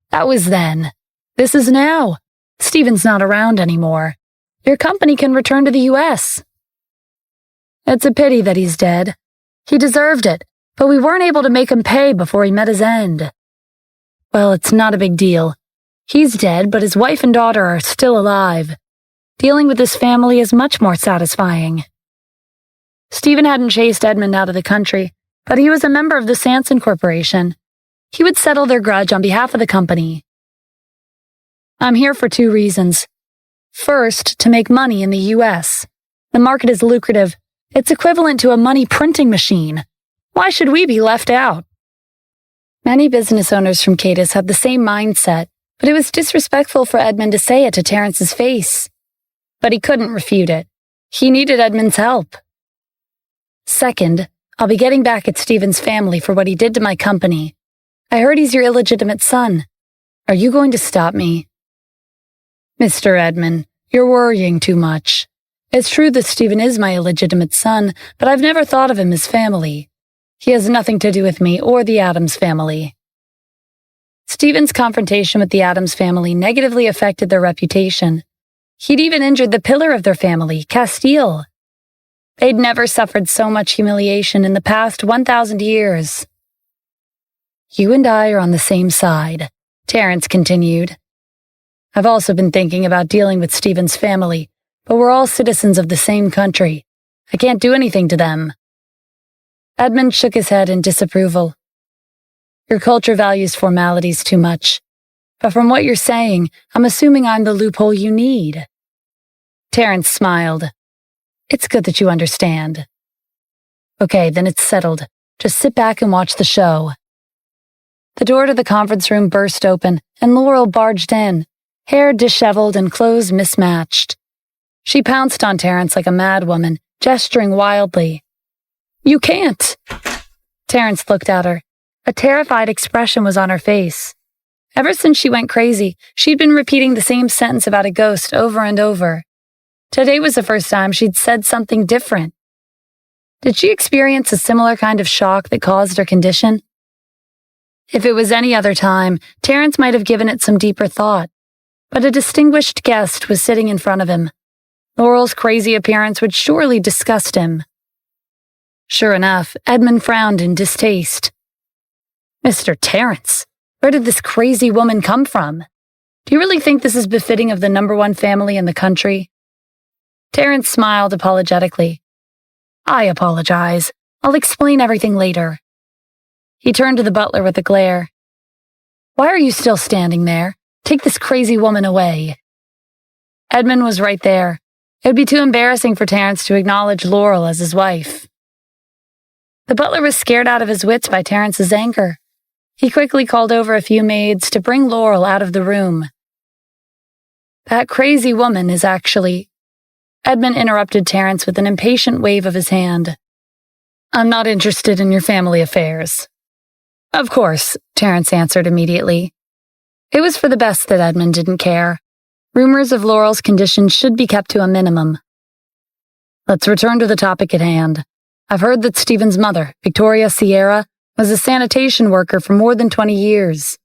That was then. This is now. Stephen's not around anymore. Your company can return to the U.S. It's a pity that he's dead. He deserved it, but we weren't able to make him pay before he met his end. Well, it's not a big deal. He's dead, but his wife and daughter are still alive. Dealing with his family is much more satisfying." Stephen hadn't chased Edmund out of the country, but he was a member of the Sanson Corporation. He would settle their grudge on behalf of the company. "I'm here for 2 reasons. First, to make money in the U.S. The market is lucrative. It's equivalent to a money printing machine. Why should we be left out?" Many business owners from Cadis had the same mindset, but it was disrespectful for Edmund to say it to Terrence's face. But he couldn't refute it. He needed Edmund's help. Second, I'll be getting back at Stephen's family for what he did to my company. I heard he's your illegitimate son. Are you going to stop me? Mr. Edmund, you're worrying too much. It's true that Stephen is my illegitimate son, but I've never thought of him as family. He has nothing to do with me or the Addams family. Stephen's confrontation with the Addams family negatively affected their reputation. He'd even injured the pillar of their family, Castile. They'd never suffered so much humiliation in the past 1,000 years. You and I are on the same side, Terence continued. I've also been thinking about dealing with Stephen's family, but we're all citizens of the same country. I can't do anything to them. Edmund shook his head in disapproval. Your culture values formalities too much. But from what you're saying, I'm assuming I'm the loophole you need. Terence smiled. It's good that you understand. Okay, then it's settled. Just sit back and watch the show. The door to the conference room burst open, and Laurel barged in, hair disheveled and clothes mismatched. She pounced on Terence like a madwoman, gesturing wildly. You can't! Terence looked at her. A terrified expression was on her face. Ever since she went crazy, she'd been repeating the same sentence about a ghost over and over. Today was the first time she'd said something different. Did she experience a similar kind of shock that caused her condition? If it was any other time, Terence might have given it some deeper thought. But a distinguished guest was sitting in front of him. Laurel's crazy appearance would surely disgust him. Sure enough, Edmund frowned in distaste. Mr. Terence, where did this crazy woman come from? Do you really think this is befitting of the #1 family in the country? Terence smiled apologetically. I apologize. I'll explain everything later. He turned to the butler with a glare. Why are you still standing there? Take this crazy woman away. Edmund was right there. It would be too embarrassing for Terence to acknowledge Laurel as his wife. The butler was scared out of his wits by Terence's anger. He quickly called over a few maids to bring Laurel out of the room. That crazy woman is actually... Edmund interrupted Terence with an impatient wave of his hand. I'm not interested in your family affairs. Of course, Terence answered immediately. It was for the best that Edmund didn't care. Rumors of Laurel's condition should be kept to a minimum. Let's return to the topic at hand. I've heard that Stephen's mother, Victoria Sierra, was a sanitation worker for more than 20 years.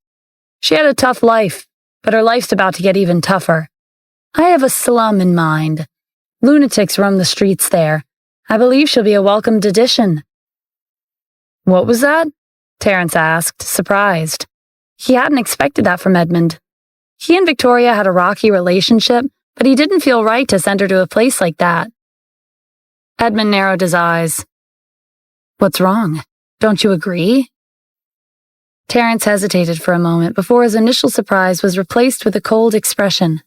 She had a tough life, but her life's about to get even tougher. I have a slum in mind. Lunatics roam the streets there. I believe she'll be a welcomed addition. What was that? Terence asked, surprised. He hadn't expected that from Edmund. He and Victoria had a rocky relationship, but he didn't feel right to send her to a place like that. Edmund narrowed his eyes. What's wrong? Don't you agree? Terence hesitated for a moment before his initial surprise was replaced with a cold expression.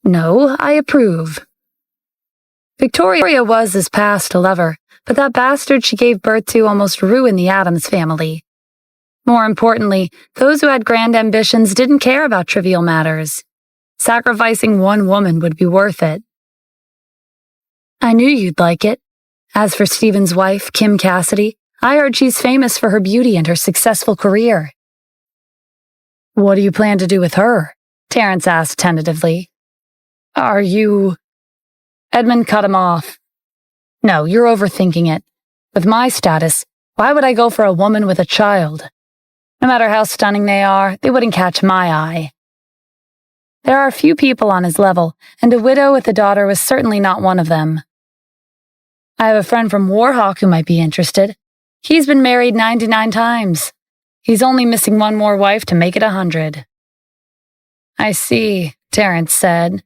No, I approve. Victoria was his past lover, but that bastard she gave birth to almost ruined the Addams family. More importantly, those who had grand ambitions didn't care about trivial matters. Sacrificing one woman would be worth it. I knew you'd like it. As for Stephen's wife, Kim Cassidy, I heard she's famous for her beauty and her successful career. What do you plan to do with her? Terence asked tentatively. Are you... Edmund cut him off. No, you're overthinking it. With my status, why would I go for a woman with a child? No matter how stunning they are, they wouldn't catch my eye. There are few people on his level, and a widow with a daughter was certainly not one of them. I have a friend from Warhawk who might be interested. He's been married 99 times. He's only missing one more wife to make it 100. I see, Terence said.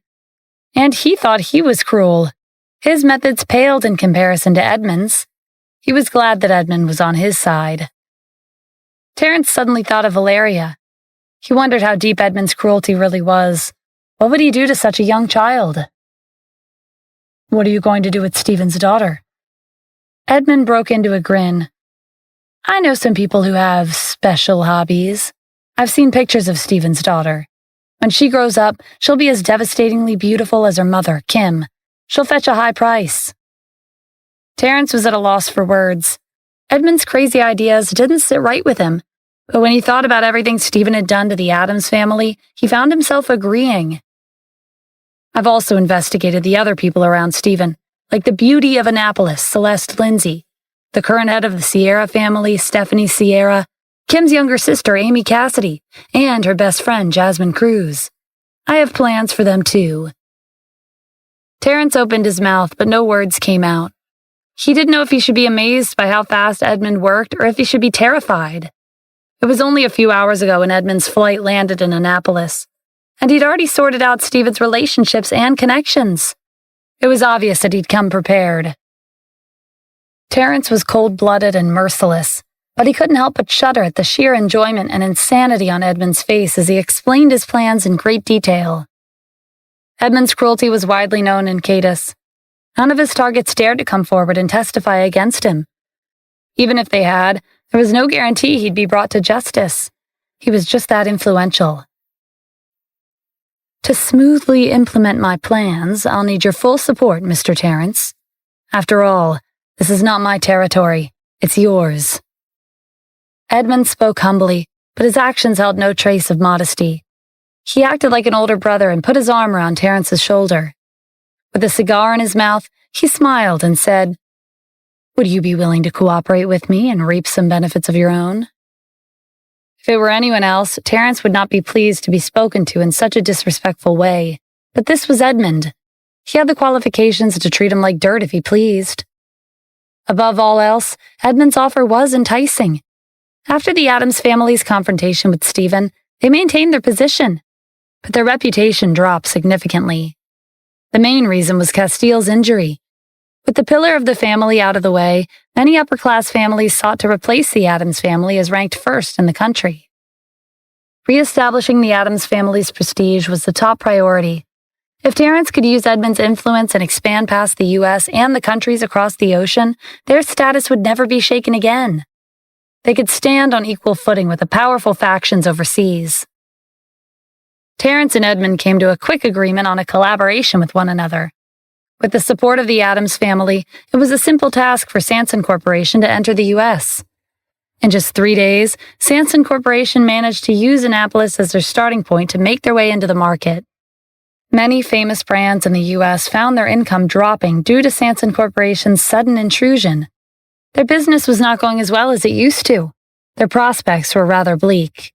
And he thought he was cruel. His methods paled in comparison to Edmund's. He was glad that Edmund was on his side. Terence suddenly thought of Valeria. He wondered how deep Edmund's cruelty really was. What would he do to such a young child? What are you going to do with Stephen's daughter? Edmund broke into a grin. I know some people who have special hobbies. I've seen pictures of Stephen's daughter. When she grows up, she'll be as devastatingly beautiful as her mother, Kim. She'll fetch a high price." Terrence was at a loss for words. Edmund's crazy ideas didn't sit right with him, but when he thought about everything Stephen had done to the Addams family, he found himself agreeing. "I've also investigated the other people around Stephen, like the beauty of Annapolis, Celeste Lindsay, the current head of the Sierra family, Stephanie Sierra, Kim's younger sister, Amy Cassidy, and her best friend, Jasmine Cruz. I have plans for them too." Terrence opened his mouth, but no words came out. He didn't know if he should be amazed by how fast Edmund worked or if he should be terrified. It was only a few hours ago when Edmund's flight landed in Annapolis, and he'd already sorted out Stephen's relationships and connections. It was obvious that he'd come prepared. Terrence was cold-blooded and merciless, but he couldn't help but shudder at the sheer enjoyment and insanity on Edmund's face as he explained his plans in great detail. Edmund's cruelty was widely known in Cadiz. None of his targets dared to come forward and testify against him. Even if they had, there was no guarantee he'd be brought to justice. He was just that influential. "To smoothly implement my plans, I'll need your full support, Mr. Terrence. After all, this is not my territory, it's yours." Edmund spoke humbly, but his actions held no trace of modesty. He acted like an older brother and put his arm around Terrence's shoulder. With a cigar in his mouth, he smiled and said, "Would you be willing to cooperate with me and reap some benefits of your own?" If it were anyone else, Terrence would not be pleased to be spoken to in such a disrespectful way. But this was Edmund. He had the qualifications to treat him like dirt if he pleased. Above all else, Edmund's offer was enticing. After the Addams family's confrontation with Stephen, they maintained their position, but their reputation dropped significantly. The main reason was Castile's injury. With the pillar of the family out of the way, many upper-class families sought to replace the Addams family as ranked first in the country. Re-establishing the Addams family's prestige was the top priority. If Terrence could use Edmund's influence and expand past the U.S. and the countries across the ocean, their status would never be shaken again. They could stand on equal footing with the powerful factions overseas. Terrence and Edmund came to a quick agreement on a collaboration with one another. With the support of the Addams family, it was a simple task for Sanson Corporation to enter the U.S. In just 3 days, Sanson Corporation managed to use Annapolis as their starting point to make their way into the market. Many famous brands in the U.S. found their income dropping due to Sanson Corporation's sudden intrusion. Their business was not going as well as it used to. Their prospects were rather bleak.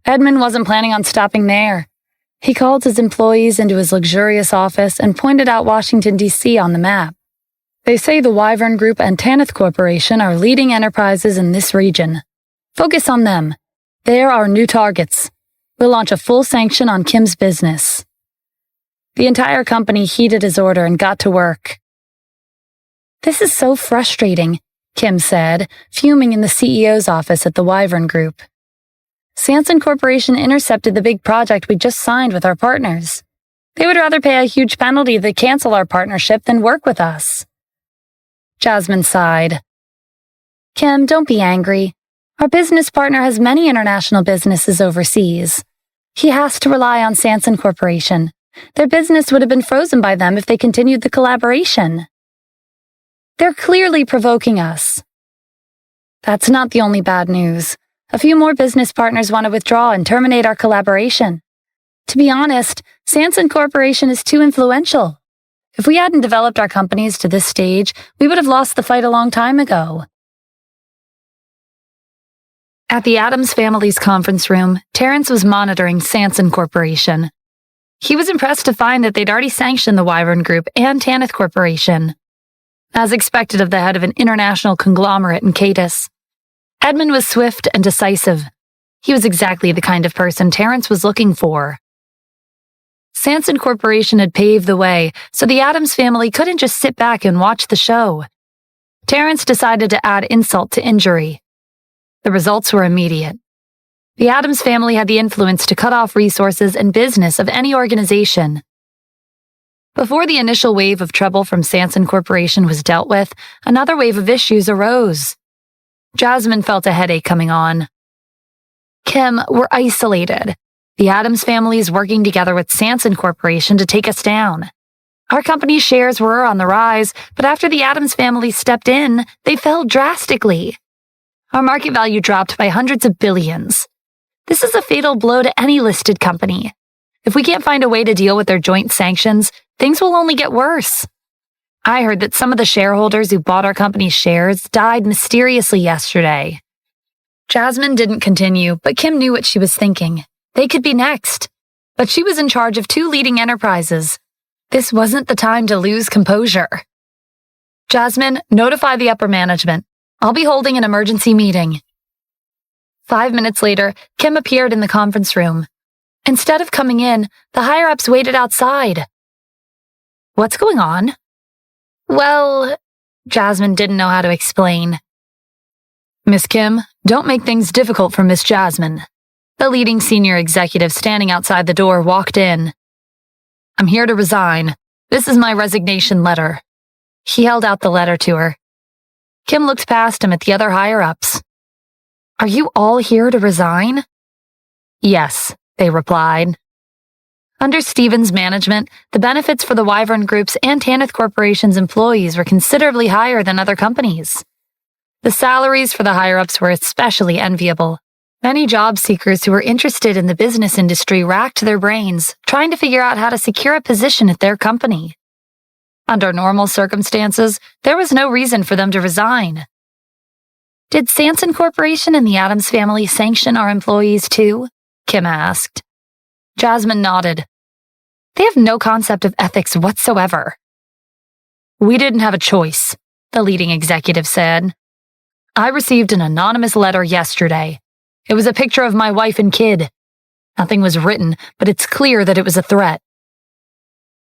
Edmund wasn't planning on stopping there. He called his employees into his luxurious office and pointed out Washington, D.C. on the map. "They say the Wyvern Group and Tanith Corporation are leading enterprises in this region. Focus on them. They're our new targets. We'll launch a full sanction on Kim's business." The entire company heeded his order and got to work. "This is so frustrating," Kim said, fuming in the CEO's office at the Wyvern Group. "Sanson Corporation intercepted the big project we just signed with our partners. They would rather pay a huge penalty to cancel our partnership than work with us." Jasmine sighed. "Kim, don't be angry. Our business partner has many international businesses overseas. He has to rely on Sanson Corporation. Their business would have been frozen by them if they continued the collaboration. They're clearly provoking us." "That's not the only bad news. A few more business partners want to withdraw and terminate our collaboration. To be honest, Sanson Corporation is too influential. If we hadn't developed our companies to this stage, we would have lost the fight a long time ago." At the Addams family's conference room, Terrence was monitoring Sanson Corporation. He was impressed to find that they'd already sanctioned the Wyvern Group and Tanith Corporation. As expected of the head of an international conglomerate in Cadiz, Edmund was swift and decisive. He was exactly the kind of person Terrence was looking for. Sanson Corporation had paved the way, so the Addams family couldn't just sit back and watch the show. Terrence decided to add insult to injury. The results were immediate. The Addams family had the influence to cut off resources and business of any organization. Before the initial wave of trouble from Sanson Corporation was dealt with, another wave of issues arose. Jasmine felt a headache coming on. "Kim, we're isolated. The Addams family is working together with Sanson Corporation to take us down. Our company's shares were on the rise, but after the Addams family stepped in, they fell drastically. Our market value dropped by hundreds of billions. This is a fatal blow to any listed company. If we can't find a way to deal with their joint sanctions, things will only get worse. I heard that some of the shareholders who bought our company's shares died mysteriously yesterday. Jasmine didn't continue, but Kim knew what she was thinking. They could be next. But she was in charge of 2 leading enterprises. This wasn't the time to lose composure. Jasmine, notify the upper management. I'll be holding an emergency meeting. 5 minutes later, Kim appeared in the conference room. Instead of coming in, the higher-ups waited outside. What's going on? Well, Jasmine didn't know how to explain. Miss Kim, don't make things difficult for Miss Jasmine. The leading senior executive standing outside the door walked in. I'm here to resign. This is my resignation letter. He held out the letter to her. Kim looked past him at the other higher-ups. Are you all here to resign? Yes, they replied. Under Stephen's management, the benefits for the Wyvern Group's and Tanith Corporation's employees were considerably higher than other companies. The salaries for the higher-ups were especially enviable. Many job seekers who were interested in the business industry racked their brains, trying to figure out how to secure a position at their company. Under normal circumstances, there was no reason for them to resign. Did Sanson Corporation and the Addams family sanction our employees too? Kim asked. Jasmine nodded. They have no concept of ethics whatsoever. We didn't have a choice, the leading executive said. I received an anonymous letter yesterday. It was a picture of my wife and kid. Nothing was written, but it's clear that it was a threat.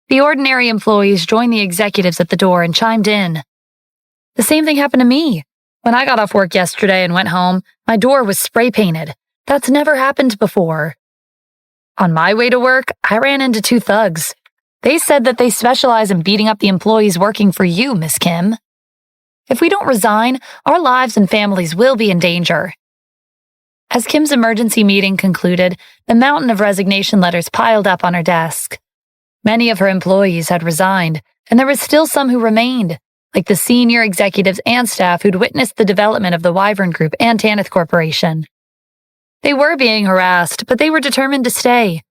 The ordinary employees joined the executives at the door and chimed in. The same thing happened to me. When I got off work yesterday and went home, my door was spray painted. That's never happened before. On my way to work, I ran into 2 thugs. They said that they specialize in beating up the employees working for you, Miss Kim. If we don't resign, our lives and families will be in danger. As Kim's emergency meeting concluded, the mountain of resignation letters piled up on her desk. Many of her employees had resigned, and there were still some who remained, like the senior executives and staff who'd witnessed the development of the Wyvern Group and Tanith Corporation. They were being harassed, but they were determined to stay.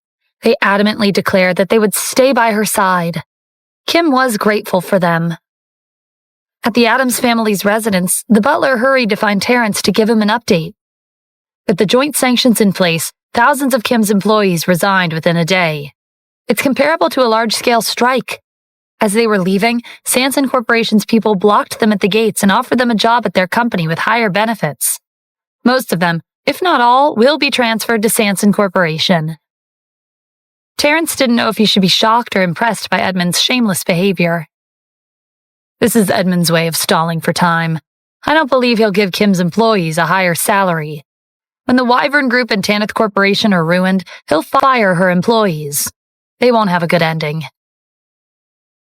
They adamantly declared that they would stay by her side. Kim was grateful for them. At the Addams family's residence, the butler hurried to find Terrence to give him an update. With the joint sanctions in place, thousands of Kim's employees resigned within a day. It's comparable to a large-scale strike. As they were leaving, Sanson Corporation's people blocked them at the gates and offered them a job at their company with higher benefits. Most of them, if not all, will be transferred to Sanson Corporation. Terrence didn't know if he should be shocked or impressed by Edmund's shameless behavior. This is Edmund's way of stalling for time. I don't believe he'll give Kim's employees a higher salary. When the Wyvern Group and Tanith Corporation are ruined, he'll fire her employees. They won't have a good ending.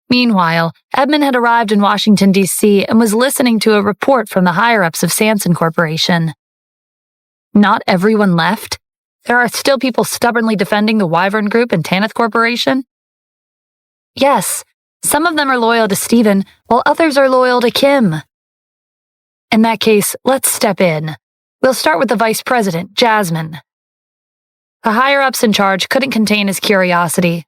Meanwhile, Edmund had arrived in Washington, D.C. and was listening to a report from the higher-ups of Sanson Corporation. Not everyone left? There are still people stubbornly defending the Wyvern Group and Tanith Corporation? Yes, some of them are loyal to Stephen, while others are loyal to Kim. In that case, let's step in. We'll start with the vice president, Jasmine. The higher-ups in charge couldn't contain his curiosity.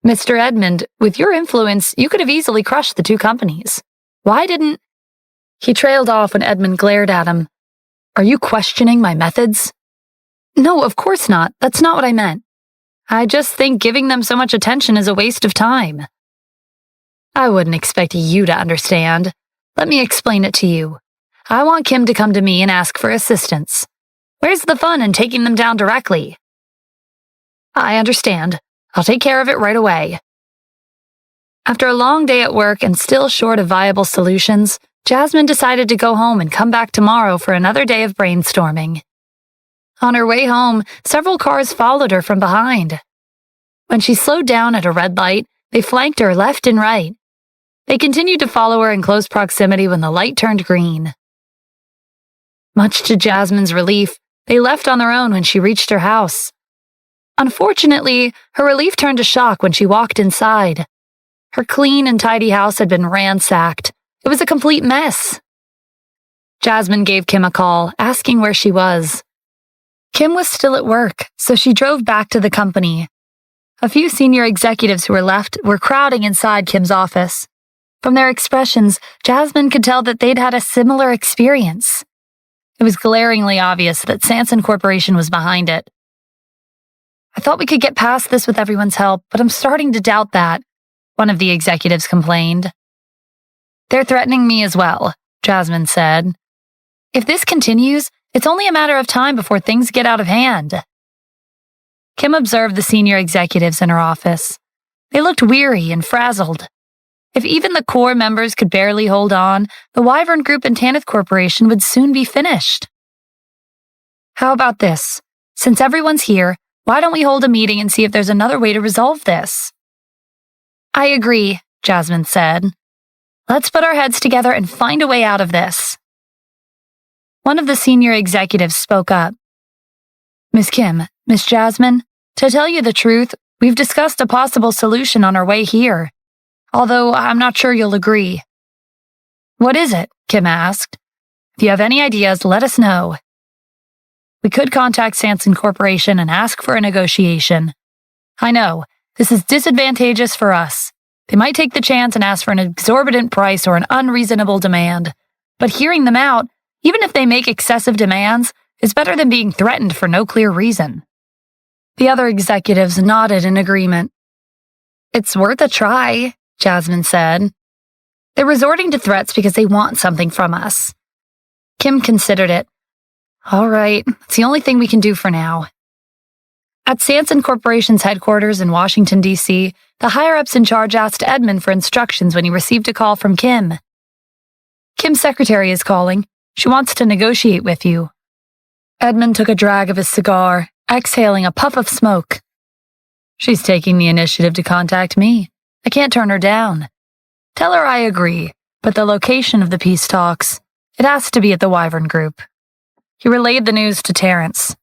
Mr. Edmund, with your influence, you could have easily crushed the 2 companies. Why didn't... He trailed off when Edmund glared at him. Are you questioning my methods? No, of course not. That's not what I meant. I just think giving them so much attention is a waste of time. I wouldn't expect you to understand. Let me explain it to you. I want Kim to come to me and ask for assistance. Where's the fun in taking them down directly? I understand. I'll take care of it right away. After a long day at work and still short of viable solutions, Jasmine decided to go home and come back tomorrow for another day of brainstorming. On her way home, several cars followed her from behind. When she slowed down at a red light, they flanked her left and right. They continued to follow her in close proximity when the light turned green. Much to Jasmine's relief, they left on their own when she reached her house. Unfortunately, her relief turned to shock when she walked inside. Her clean and tidy house had been ransacked. It was a complete mess. Jasmine gave Kim a call, asking where she was. Kim was still at work, so she drove back to the company. A few senior executives who were left were crowding inside Kim's office. From their expressions, Jasmine could tell that they'd had a similar experience. It was glaringly obvious that Sanson Corporation was behind it. "I thought we could get past this with everyone's help, but I'm starting to doubt that," one of the executives complained. "They're threatening me as well," Jasmine said. "If this continues, it's only a matter of time before things get out of hand." Kim observed the senior executives in her office. They looked weary and frazzled. If even the core members could barely hold on, the Wyvern Group and Tanith Corporation would soon be finished. "How about this? Since everyone's here, why don't we hold a meeting and see if there's another way to resolve this?" "I agree," Jasmine said. "Let's put our heads together and find a way out of this." One of the senior executives spoke up. "Miss Kim, Miss Jasmine, to tell you the truth, we've discussed a possible solution on our way here. Although I'm not sure you'll agree." "What is it?" Kim asked. "If you have any ideas, let us know." "We could contact Sanson Corporation and ask for a negotiation. I know, this is disadvantageous for us. They might take the chance and ask for an exorbitant price or an unreasonable demand. But hearing them out, even if they make excessive demands, is better than being threatened for no clear reason." The other executives nodded in agreement. "It's worth a try," Jasmine said. "They're resorting to threats because they want something from us." Kim considered it. "All right, it's the only thing we can do for now." At Sanson Corporation's headquarters in Washington, D.C., the higher-ups in charge asked Edmund for instructions when he received a call from Kim. "Kim's secretary is calling. She wants to negotiate with you." Edmund took a drag of his cigar, exhaling a puff of smoke. "She's taking the initiative to contact me. I can't turn her down. Tell her I agree, but the location of the peace talks, it has to be at the Wyvern Group." He relayed the news to Terrence.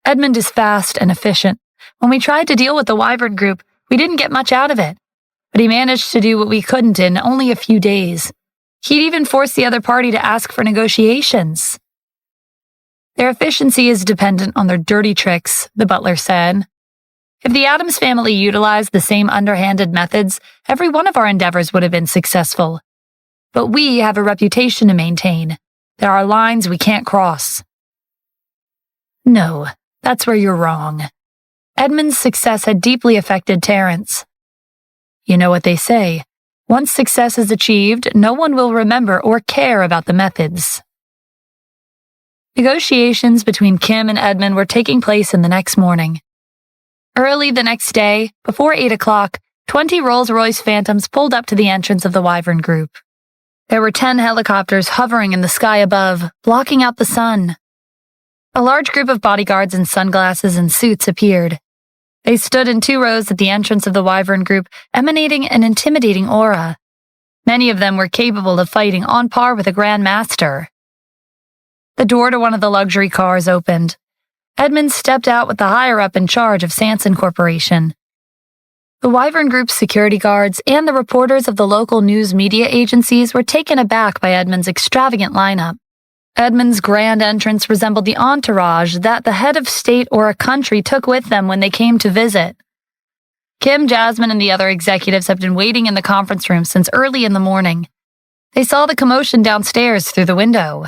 "Edmund is fast and efficient. When we tried to deal with the Wyvern Group, we didn't get much out of it. But he managed to do what we couldn't in only a few days. He'd even forced the other party to ask for negotiations." "Their efficiency is dependent on their dirty tricks," the butler said. "If the Addams family utilized the same underhanded methods, every one of our endeavors would have been successful. But we have a reputation to maintain. There are lines we can't cross." "No, that's where you're wrong." Edmund's success had deeply affected Terrence. "You know what they say. Once success is achieved, no one will remember or care about the methods." Negotiations between Kim and Edmund were taking place in the next morning. Early the next day, before 8 o'clock, 20 Rolls-Royce Phantoms pulled up to the entrance of the Wyvern Group. There were 10 helicopters hovering in the sky above, blocking out the sun. A large group of bodyguards in sunglasses and suits appeared. They stood in 2 rows at the entrance of the Wyvern Group, emanating an intimidating aura. Many of them were capable of fighting on par with a Grand Master. The door to one of the luxury cars opened. Edmund stepped out with the higher-up in charge of Sanson Corporation. The Wyvern Group's security guards and the reporters of the local news media agencies were taken aback by Edmund's extravagant lineup. Edmund's grand entrance resembled the entourage that the head of state or a country took with them when they came to visit. Kim, Jasmine, and the other executives have been waiting in the conference room since early in the morning. They saw the commotion downstairs through the window.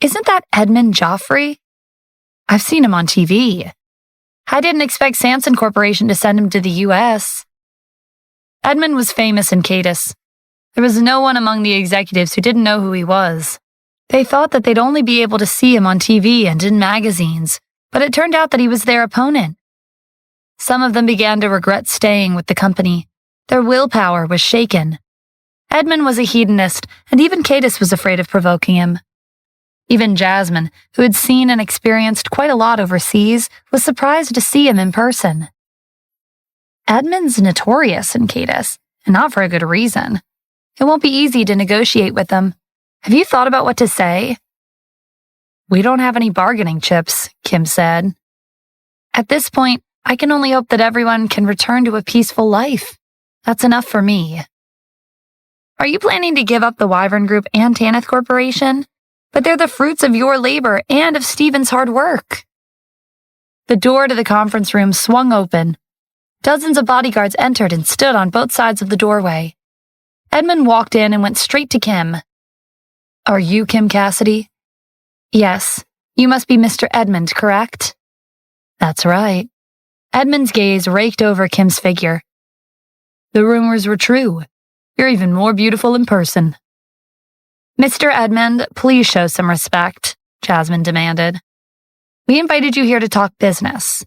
"Isn't that Edmund Joffrey? I've seen him on TV. I didn't expect Sanson Corporation to send him to the U.S. Edmund was famous in Cadis. There was no one among the executives who didn't know who he was. They thought that they'd only be able to see him on TV and in magazines, but it turned out that he was their opponent. Some of them began to regret staying with the company. Their willpower was shaken. Edmund was a hedonist, and even Cadis was afraid of provoking him. Even Jasmine, who had seen and experienced quite a lot overseas, was surprised to see him in person. Edmund's notorious in Cadis, and not for a good reason. It won't be easy to negotiate with him. Have you thought about what to say?" "We don't have any bargaining chips," Kim said. "At this point, I can only hope that everyone can return to a peaceful life. That's enough for me. Are you planning to give up the Wyvern Group and Tanith Corporation? But they're the fruits of your labor and of Stephen's hard work. The door to the conference room swung open. Dozens of bodyguards entered and stood on both sides of the doorway. Edmund walked in and went straight to Kim. Are you Kim Cassidy? Yes. You must be Mr. Edmund, correct? That's right. Edmund's gaze raked over Kim's figure. The rumors were true. You're even more beautiful in person. Mr. Edmund, please show some respect, Jasmine demanded. We invited you here to talk business.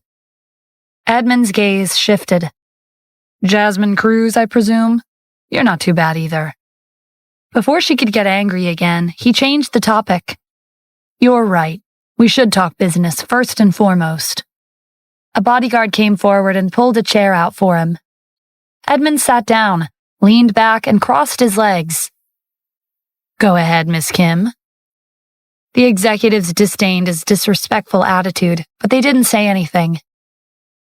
Edmund's gaze shifted. Jasmine Cruz, I presume? You're not too bad either. Before she could get angry again, he changed the topic. You're right. We should talk business first and foremost. A bodyguard came forward and pulled a chair out for him. Edmund sat down, leaned back, and crossed his legs. Go ahead, Miss Kim. The executives disdained his disrespectful attitude, but they didn't say anything.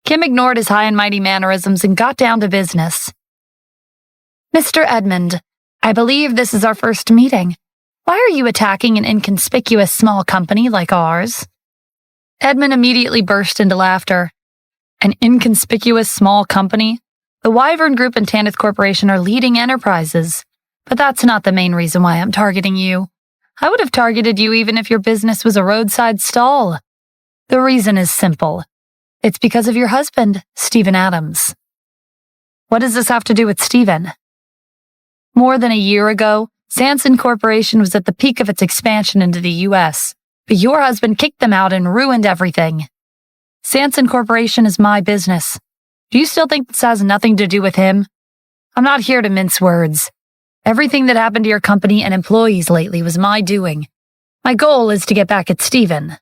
Kim ignored his high and mighty mannerisms and got down to business. Mr. Edmund, I believe this is our first meeting. Why are you attacking an inconspicuous small company like ours? Edmund immediately burst into laughter. An inconspicuous small company? The Wyvern Group and Tanith Corporation are leading enterprises. But that's not the main reason why I'm targeting you. I would have targeted you even if your business was a roadside stall. The reason is simple. It's because of your husband, Stephen Adams. What does this have to do with Stephen? More than a year ago, Sanson Corporation was at the peak of its expansion into the U.S., but your husband kicked them out and ruined everything. Sanson Corporation is my business. Do you still think this has nothing to do with him? I'm not here to mince words. Everything that happened to your company and employees lately was my doing. My goal is to get back at Stephen.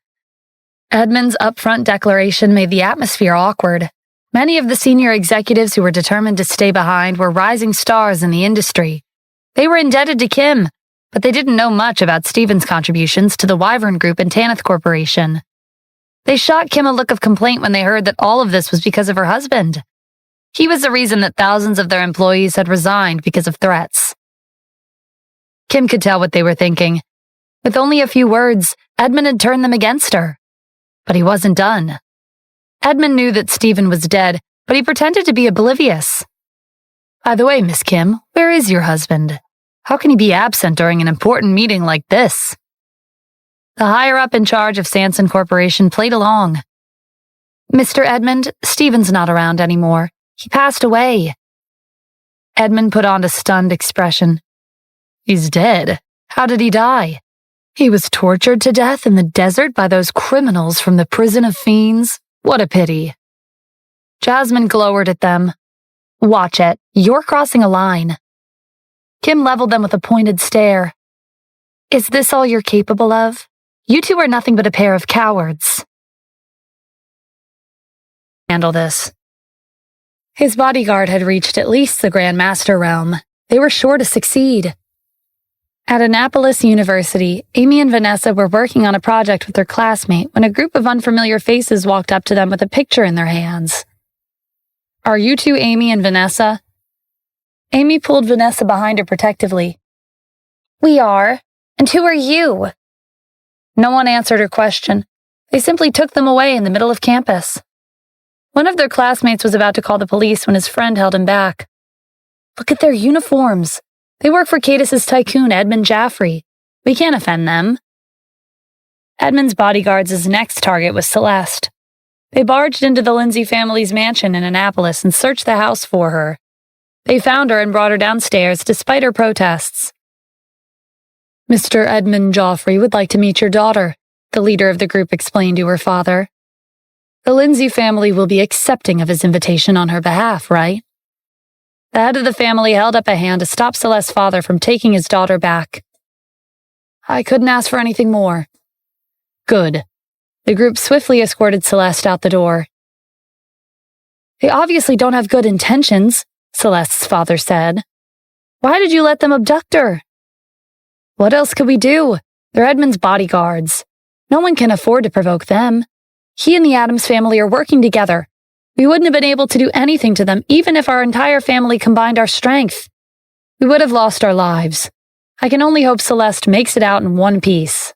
Edmund's upfront declaration made the atmosphere awkward. Many of the senior executives who were determined to stay behind were rising stars in the industry. They were indebted to Kim, but they didn't know much about Stephen's contributions to the Wyvern Group and Tanith Corporation. They shot Kim a look of complaint when they heard that all of this was because of her husband. He was the reason that thousands of their employees had resigned because of threats. Kim could tell what they were thinking. With only a few words, Edmund had turned them against her. But he wasn't done. Edmund knew that Stephen was dead, but he pretended to be oblivious. By the way, Miss Kim, where is your husband? How can he be absent during an important meeting like this? The higher-up in charge of Sanson Corporation played along. Mr. Edmund, Stephen's not around anymore. He passed away. Edmund put on a stunned expression. He's dead. How did he die? He was tortured to death in the desert by those criminals from the prison of fiends. What a pity. Jasmine glowered at them. Watch it. You're crossing a line. Kim leveled them with a pointed stare. Is this all you're capable of? You two are nothing but a pair of cowards. Handle this. His bodyguard had reached at least the Grand Master realm. They were sure to succeed. At Annapolis University, Amy and Vanessa were working on a project with their classmate when a group of unfamiliar faces walked up to them with a picture in their hands. Are you two Amy and Vanessa? Amy pulled Vanessa behind her protectively. We are. And who are you? No one answered her question. They simply took them away in the middle of campus. One of their classmates was about to call the police when his friend held him back. Look at their uniforms. They work for Cadis's tycoon, Edmund Jaffrey. We can't offend them. Edmund's bodyguards' next target was Celeste. They barged into the Lindsay family's mansion in Annapolis and searched the house for her. They found her and brought her downstairs despite her protests. Mr. Edmund Joffrey would like to meet your daughter, the leader of the group explained to her father. The Lindsay family will be accepting of his invitation on her behalf, right? The head of the family held up a hand to stop Celeste's father from taking his daughter back. I couldn't ask for anything more. Good. The group swiftly escorted Celeste out the door. They obviously don't have good intentions, Celeste's father said. Why did you let them abduct her? What else could we do? They're Edmund's bodyguards. No one can afford to provoke them. He and the Adams family are working together. We wouldn't have been able to do anything to them, even if our entire family combined our strength. We would have lost our lives. I can only hope Celeste makes it out in one piece.